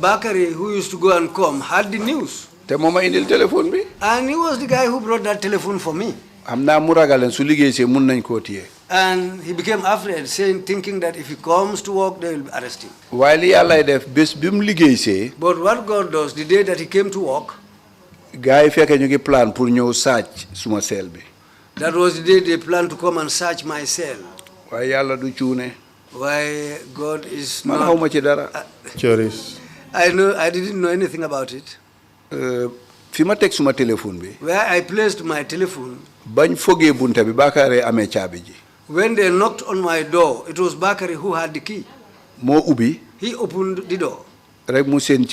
Bakari, who used to go and come, had the news. Te moma indil téléphone bi. And he was the guy who brought that telephone for me. Am naa mu ragalen su liggéey see mun nañ koo téye. And he became afraid, thinking that if he comes to work, they will arrest him. Waaye li Yàlla def bés bi mu liggéey see. But what God does, the day that he came to work, gars yi fekk ñu ngi plan pour ñëw sàcc suma seel bi. That was the day they planned to come and search my cell. Waaye Yàlla du cuune. Why God is man not... xawma ci dara. I didn't know anything about it. Fi ma teg suma téléphone bi. Where I placed my telephone. Bañ fogee bunta bi Bakari amee caabi ji. When they knocked on my door, it was Bakari who had the key. Moo ubbi. He opened the door. Rek mu seen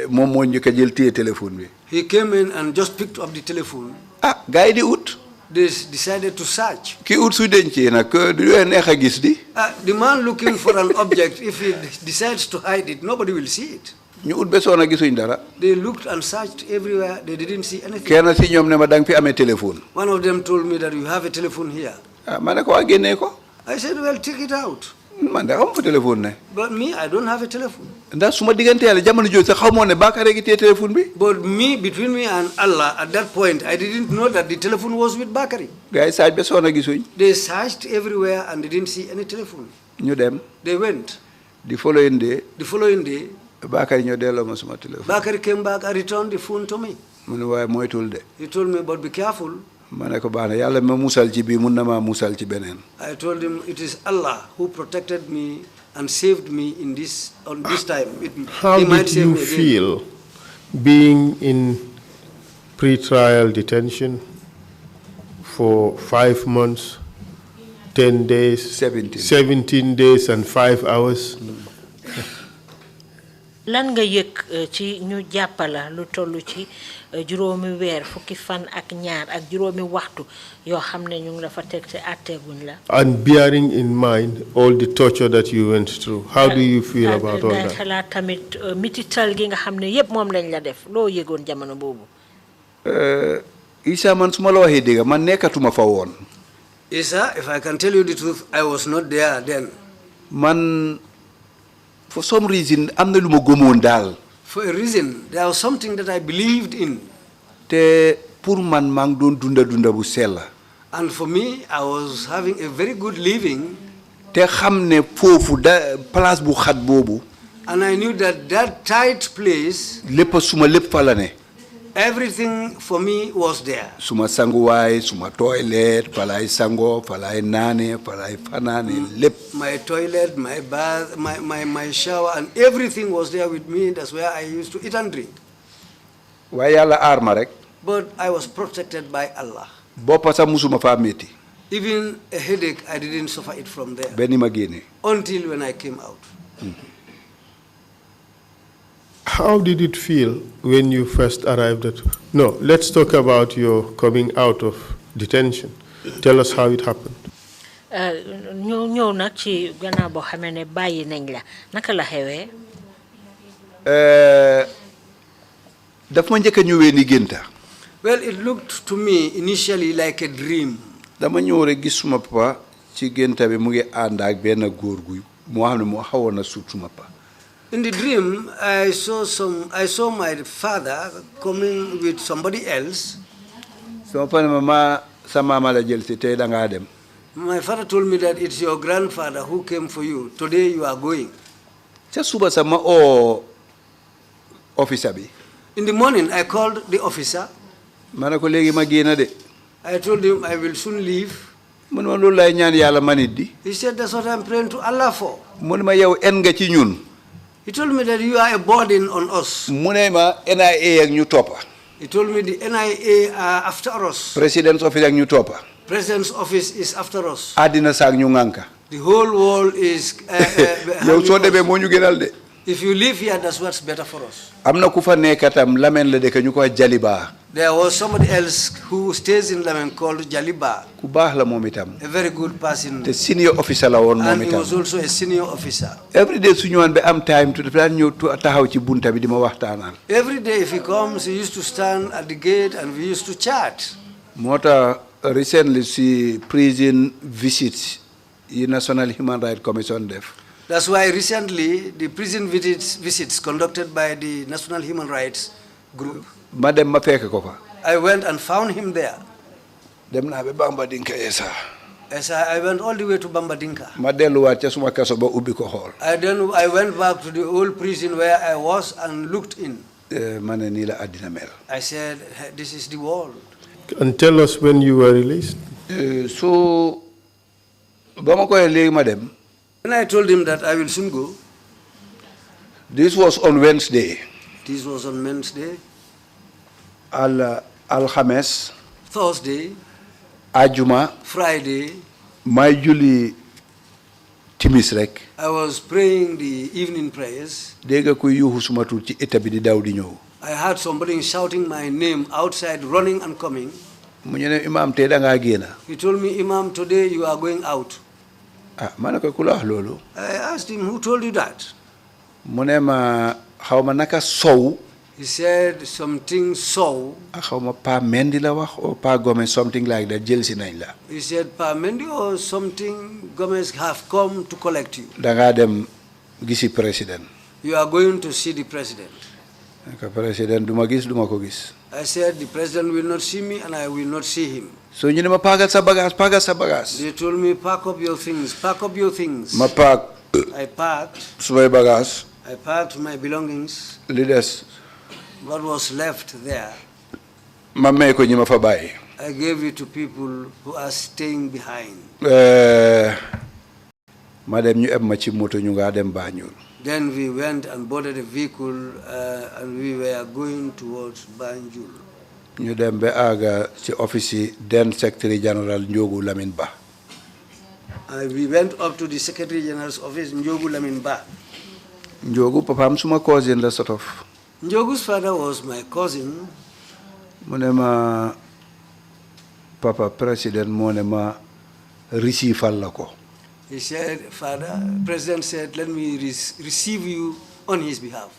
moom moo njëkk a jël téye téléphone bi. He came in and just picked up the telephone. Ah, gars yi di ut. They decided to search. Ki ut su dencee nag du neex a gis di. The man looking for an object, if he decides to hide it, nobody will see it. ñu ut besoon a gisuñ dara. They looked and searched everywhere. They didn't see anything. Kenn si ñoom ne ma danga fi amee téléphone. One of them told me that you have a telephone here. Ah, ma ne ko waa génnee ko. I said, well, take it out. Man de xaw ma fa téléphone ne. But me, I don't have a telephone. Ndax su ma diggante Yàlla jamono jooju sax xaw ma ne Bakari gi téye téléphone bi. But between me and Allah, at that point, I didn't know that the telephone was with Bakari. Gars yi saaj besoon a gisuñ. They searched everywhere and they didn't see any telephone. ñu dem. They went. The following day. Bakari ñoo delloo ma suma téléphone. Bakari came back and returned the phone to me. mu ne waaye moytul de. He told me, but be careful. ma ne ko baax na Yàlla ma musal ci bii mun na maa musal ci beneen. I told him it is Allah who protected me and saved me on this time. How did you feel being in pre-trial detention for 5 months, 10 days, 17 days and 5 hours? Lan nga yëg ci ñu jàppala lu tollu ci juróomi weer fukki fan ak ñaar ak juróomi waxtu yoo xam ne ñu ngi la fa teg te àtteeguñ la. And bearing in mind all the torture that you went through, how do you feel about all that? xalaat tamit mitital gi nga xam ne yëpp moom lañ la def loo yëgoon jamono boobu. Isa man su ma la waxee dëgg man nekkatuma fa woon. Isa, if I can tell you the truth, I was not there then. Man. For some reason, am na lu ma gëmoon daal. For a reason, there was something that I believed in. Te pour man maa ngi doon dunda bu sell. And for me, I was having a very good living. te xam ne foofu da place bu xat boobu. And I knew that that tight place, lépp suma lépp fa la ne. everything for me was there. Suma sanguwaay, suma toilet, falay sango, falay nane, falay fanane, lépp. My toilet, my bath, my shower, and everything was there with me. That's where I used to eat and drink. waaye yàlla aar ma rek. But I was protected by Allah. boppa sax musuma faa métti. Even a headache, I didn't suffer it from there. benn ma génne. Until when I came out. How did it feel when you first arrived at... No, let's talk about your coming out of detention. Tell us how it happened. ñëw nag ci gannaaw boo xamee ne bàyyi nañ la naka la xewee. daf ma njëkk a ñëwee ni génta. Well, it looked to me initially like a dream. dama ñëw rek gis suma papa ci génta bi mu ngi ànd ak benn góor gu moo xam ne moo xawoon na suut suma papa. In the dream, I saw my father coming with somebody else. sama papa ne ma sa maama la jël si tey da ngaa dem. My father told me that it's your grandfather who came for you. Today you are going. ca suba sa ma oo officer bi. In the morning, I called the officer. ma ne ko léegi ma génn de. I told him I will soon leave. mu ne ma loolu lay ñaan yàlla manit di. He said, that's what I'm praying to Allah for. mu ne ma yow en nga ci ñun. He told me that you are a burden on us. mu ne ma NIA ak ñu toppa. He told me the NIA are after us. President's office ak ñu toppa. President's office is after us. àddina saak ñu ŋànka. The whole world is... yow soo demee moo ñu gënal de. If you live here, that's what's better for us. am na ku fa nekkatam Lamen la dëkk ñu ko Jaliba. There was somebody else who stays in Lamen called Jaliba. ku baax la moom itam. A very good person. te senior officer la woon moom And he itam. was also a senior officer. every day su ñëwaan ba am time to daan ñëw taxaw ci bunta bi di ma waxtaanal. Every day if he comes, he used to stand at the gate and we used to chat. moo tax recently si prison visits yi National Human Rights Commission def. That's why recently the prison visits conducted by the National Human Rights Group, ma dem ma fekk ko fa. I went and found him there. dem naa ba Bambadinka esa. As I went all the way to Bambadinka. ma delluwaat ca suma kaso ba ubbi ko xool. I went back to the old prison where I was and looked in. ma ne nii la àddina mel. I said, this is the world. And tell us when you were released. so ba ma koy léegi ma dem. When I told him that I will soon go, this was on Wednesday. this was on Wednesday, alxames. Thursday, ajuma. Friday, may julli timis rek. I was praying the evening prayers. dégg kuy yuuxu suma tur ci état bi di daw di ñëw. I heard somebody shouting my name outside, running and coming. mu ñu ne Imam tey da ngaa génn. He told me, Imam, today you are going out. ma ne ko ku la wax loolu. I asked him, who told you that? mu ne ma xaw ma naka sow. He said something so. xaw ma Pa Mendi la wax or Pa Gomez something like that jël si nañ la. He said, Pa Mendi or something, Gomez have come to collect you. da ngaa dem gisi président. You are going to see the president. ka président du ma gis du ma ko gis. I said, the president will not see me and I will not see him. so ñu ne ma paagal sa bagage. They told me, pack up your things, pack up your things. ma paak. I packed. sumay bagage. I packed my belongings. li des. What was left there, ma may ko ñi ma fa bàyyi. I gave it to people who are staying behind. ma dem ñu eb ma ci moto ñu nga dem Banjul. Then we went and boarded a vehicle and we were going towards Banjul. ñu dem ba àgga ci office yi then Secretary General Njogu Lamin Ba. We went up to the Secretary General's office, Njogu Lamin Ba. Njogu papaam suma cousin la sort of. Njogu's father was my cousin. mu ne ma papa président moo ne ma receival la ko. He said, Father, President said, let me receive you on his behalf.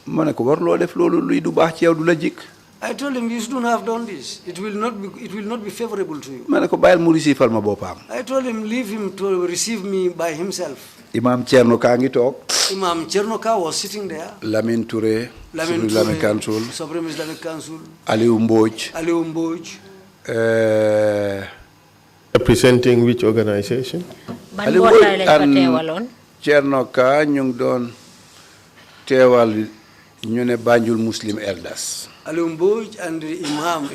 ma ne ko war loo def loolu luy du baax ci yow du la jik. I told him, you shouldn't have done this. It will not be favorable to you. ma ne ko bàyyil mu receival ma boppam. I told him, leave him to receive me by himself. Imam Thierno kaa ngi toog. Imam Chernoka was sitting there. Lamine Touré. Lamine Islamic Council. Supreme Islamic Council. Aliou Mbodj. Aliou Mbodj. Representing which organization? Ban mbootaay lañ fa teewaloon. Cerno Ka ñu ngi doon teewal ñu ne Banjul Muslim Elders. Alimboj and the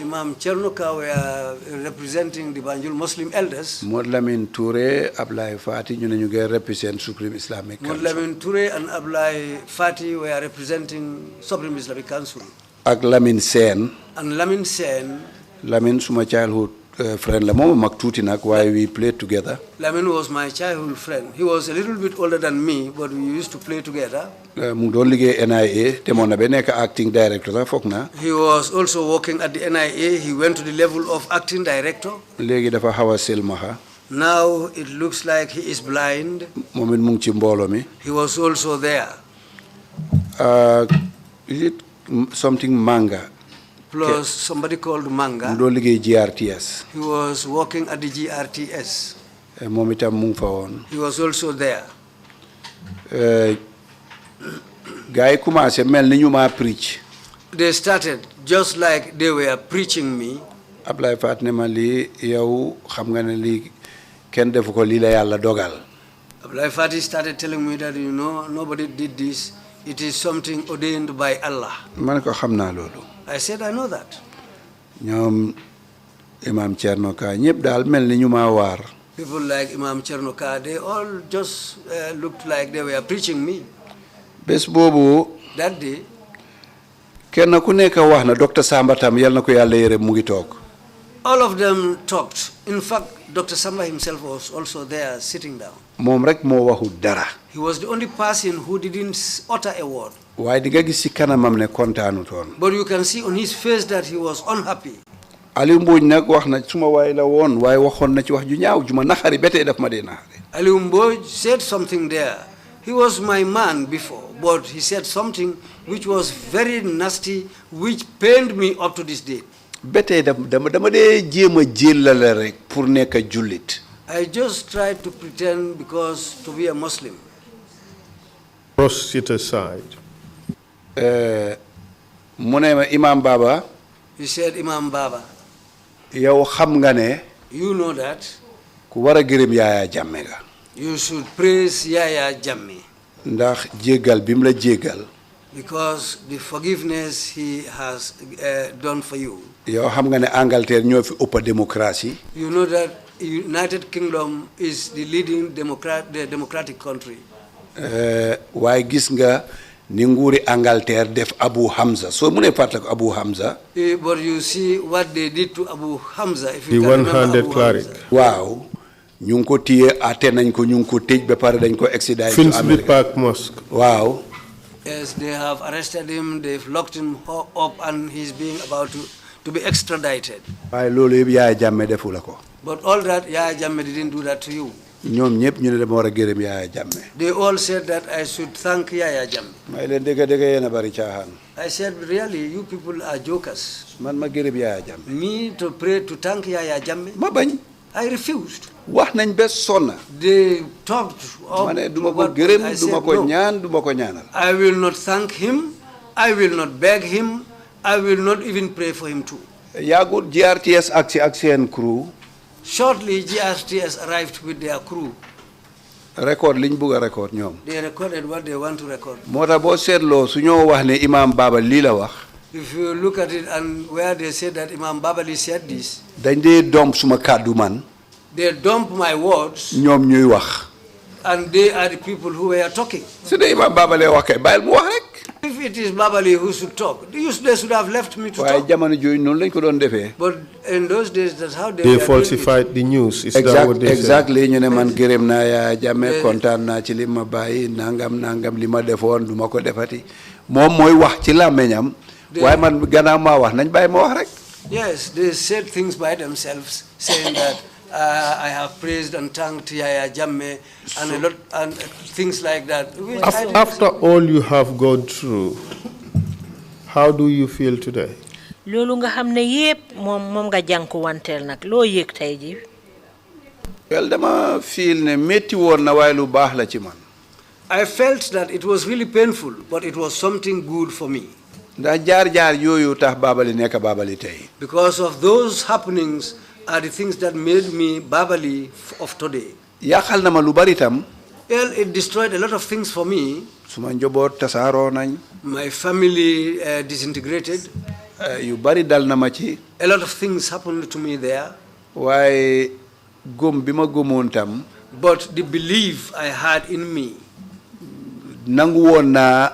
Imam Chernoka were representing the Banjul Muslim elders. Modlamin Touré, Ablai Fati, ñu ne ñu ngi represent Supreme Islamic Council. Modlamin Touré and Ablai Fati were representing Supreme Islamic Council. Ak Lamin Sen. And Lamin Sen. Lamin suma childhood friend la mom mak tuti nak why we played together. Lamin was my childhood friend. He was a little bit older than me, but we used to play together. Mu doon liggéey NIA te mo na be nek acting director la fokk na. He was also working at the NIA. He went to the level of acting director. Léegi dafa xawa silmaxa. Now it looks like he is blind. Momit mu ngi ci mbolo mi. He was also there. Is it something Manga? Plus somebody called Manga. Mu doon liggéey GRTS. He was working at the GRTS. Moom itam mu ngi fa woon. He was also there. Gars yi commencé mel ni ñu ma preach. They started just like they were preaching me. Ablay Fat ne ma lii yow xam nga ne lii kenn defu ko lii la yàlla dogal. Ablay Fati started telling me that, you know, nobody did this. It is something ordained by Allah. Man ko xam naa loolu. I said, I know that. ñoom Imam Cherno Ka ñëpp daal mel ni ñu ma waar. People like Imam Chernoka, they all just looked like they were preaching me. Bés boobu. That day. kenn ku nekk wax na Dr. Samba tam yal na ko yàlla yërëm mu ngi toog. All of them talked. In fact, Dr. Samba himself was also there sitting down. moom rek moo waxu dara. He was the only person who didn't utter a word. waaye di nga gis ci kanamam ne kontaanu toon. But you can see on his face that he was unhappy. Aliou Mbodj nag wax na suma waay la woon waaye waxoon na ci wax ju ñaaw ju ma naxari ba tey daf ma dee naxari. Aliou Mbodj said something there. He was my man before, but he said something which was very nasty, which pained me up to this day. ba tey dama dee jéem a jëllale rek pour nekk jullit. I just tried to pretend because to be a Muslim. Cross it aside. mu ne ma Imam Baba. He said, Imam Baba. yow xam nga ne. You know that. ku war a gërëm Yaya Jammeh nga. You should praise Yaya Jammeh. ndax jéggal bi mu la jéggal. Because the forgiveness he has done for you. yow xam nga ne Angleterre ñoo fi ëpp démocratie. You know that United Kingdom is the leading democratic country. waaye gis nga ni nguuri Angleterre def Abu Hamza soo mu ne fàttaliku Abu Hamza. But you see what they did to Abu Hamza. If you The can remember one-handed Abu cleric. Hamza. waaw ñu ngi ko téye àtte nañ ko ñu ngi ko tëj ba pare dañ ko extradite to Finsbury America. Park Mosque. waaw. Yes, they have arrested him, they've locked him up, and he's being about to be extradited. waaye loolu yëpp Yaya Jammeh defu la ko. But all that, Yaya Jammeh didn't do that to you. ñoom ñëpp ñu ne dama war a gërëm Yaya Jammeh. They all said that I should thank Yaya Jammeh. may leen dëgg yéen a bari caaxaan. I said, really, you people are jokers. man ma gërëm Yaya Jammeh. Me to pray to thank Yaya Jammeh? ma bañ. I refused. wax nañ ba sonna. They talked ma ne up duma to ko what gërëm I duma said, ko no. ñaan duma ko ñaanal. I will not thank him. I will not beg him. I will not even pray for him too. yàggul GRTS ak seen crew. Shortly, GRTS arrived with their crew. record liñ bugg a record ñoom. They recorded what they want to record. moo tax boo seetloo su ñoo wax ne Imam Baba lii la wax. If you look at it and where they said that Imam Babali said this, dañ dee domp suma kàddu man. they dump my words ñoom ñuy wax. and they are the people who were talking. su dee Imam Baba lay wax kay bàyyil mu wax rek. If it is Babali who should talk, they should have left me to waaye talk. jamono jooju noonu lañ ko doon defee. But in those days, that's how they They were falsified the news. Is that what they said? exactly ñu ne man gërëm naa Yaya Jammeh kontaan naa ci li ma bàyyi nangam li ma defoon du ma ko defati moom mooy wax ci làmmiñam waaye man gannaaw maa wax nañ bàyyi ma wax rek. Yes, they said things by themselves, saying that I have praised and thanked Yaya Jammeh and a lot and things like that. Which I didn't After all you have gone through, how do you feel today? loolu nga xam ne yépp moom nga jànku wanteel nag loo yëg tey ji. wel dama feel ne métti woon na waaye lu baax la ci man. I felt that it was really painful, but it was something good for me. ndax jaar-jaar yooyu tax Babali nekk Babali tey. Because of those happenings are the things that made me Babali of today. yàqal na ma lu bari tam. Well, it destroyed a lot of things for me. suma njaboot tasaaroo nañ. My family disintegrated. yu bari dal na ma ci. A lot of things happened to me there. waaye gëm bi ma gëmoon tam. But the belief I had in me. nangu woon naa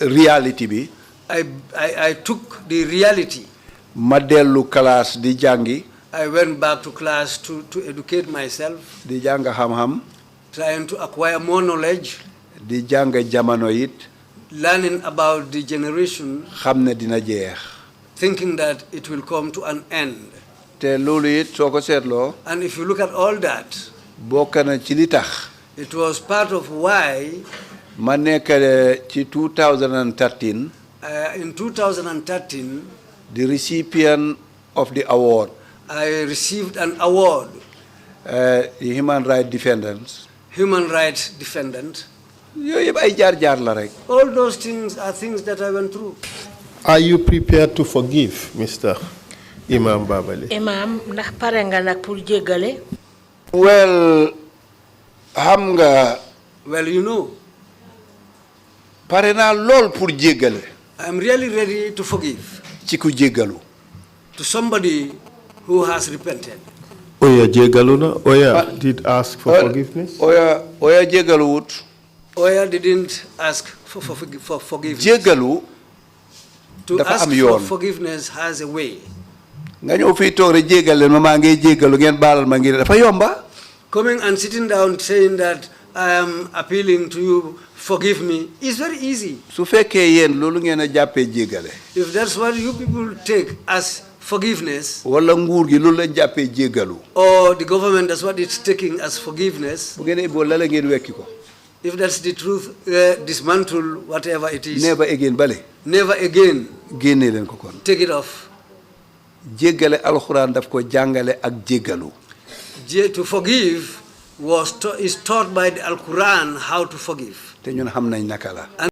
reality bi. I took the reality. ma dellu classe di jàngi. I went back to class to educate myself. di jàng xam-xam. Trying to acquire more knowledge. di jàng jamono it. Learning about the generation. xam ne dina jeex. Thinking that it will come to an end. te loolu it soo ko seetloo. And if you look at all that. bokk na ci li tax. It was part of why. ma nekk ci 2013. In 2013. the recipient of the award. I received an award. The human rights defendants. Human rights defendant. yooyu yëpp ay jaar-jaar la rek. All those things are things that I went through. Are you prepared to forgive, Mr. Imam Babali? Imam, ndax pare nga nag pour jéggale? well xam nga. Well, you know. pare naa lool pour jéggale. I am really ready to forgive. ci ku jéggalu. To somebody who has repented. Oya Jegaluna, Oya did ask for forgiveness? Oya jéggaluwut. Oya didn't ask for forgiveness. jéggalu. To dafa ask am yoon. for forgiveness has a way. nga ñëw fii toog rek jéggal leen ma maa ngi jéggalu ngeen baalal ma ngi dafa yomba. Coming and sitting down saying that I am appealing to you, forgive me, is very easy. su fekkee yéen loolu ngeen a jàppee jéggale. If that's what you people take as forgiveness, wala nguur gi loolu lañ jàppee jéggalu. or the government, that's what it's taking as forgiveness. bu ngeen boo la ngeen wekki ko. If that's the truth, dismantle whatever it is. never again bale. Never again. génnee leen ko kon. Take it off. jéggale alxuraan daf ko jàngale ak jéggalu. To forgive is taught by the Al-Quran how to forgive. te ñun xam nañ naka la.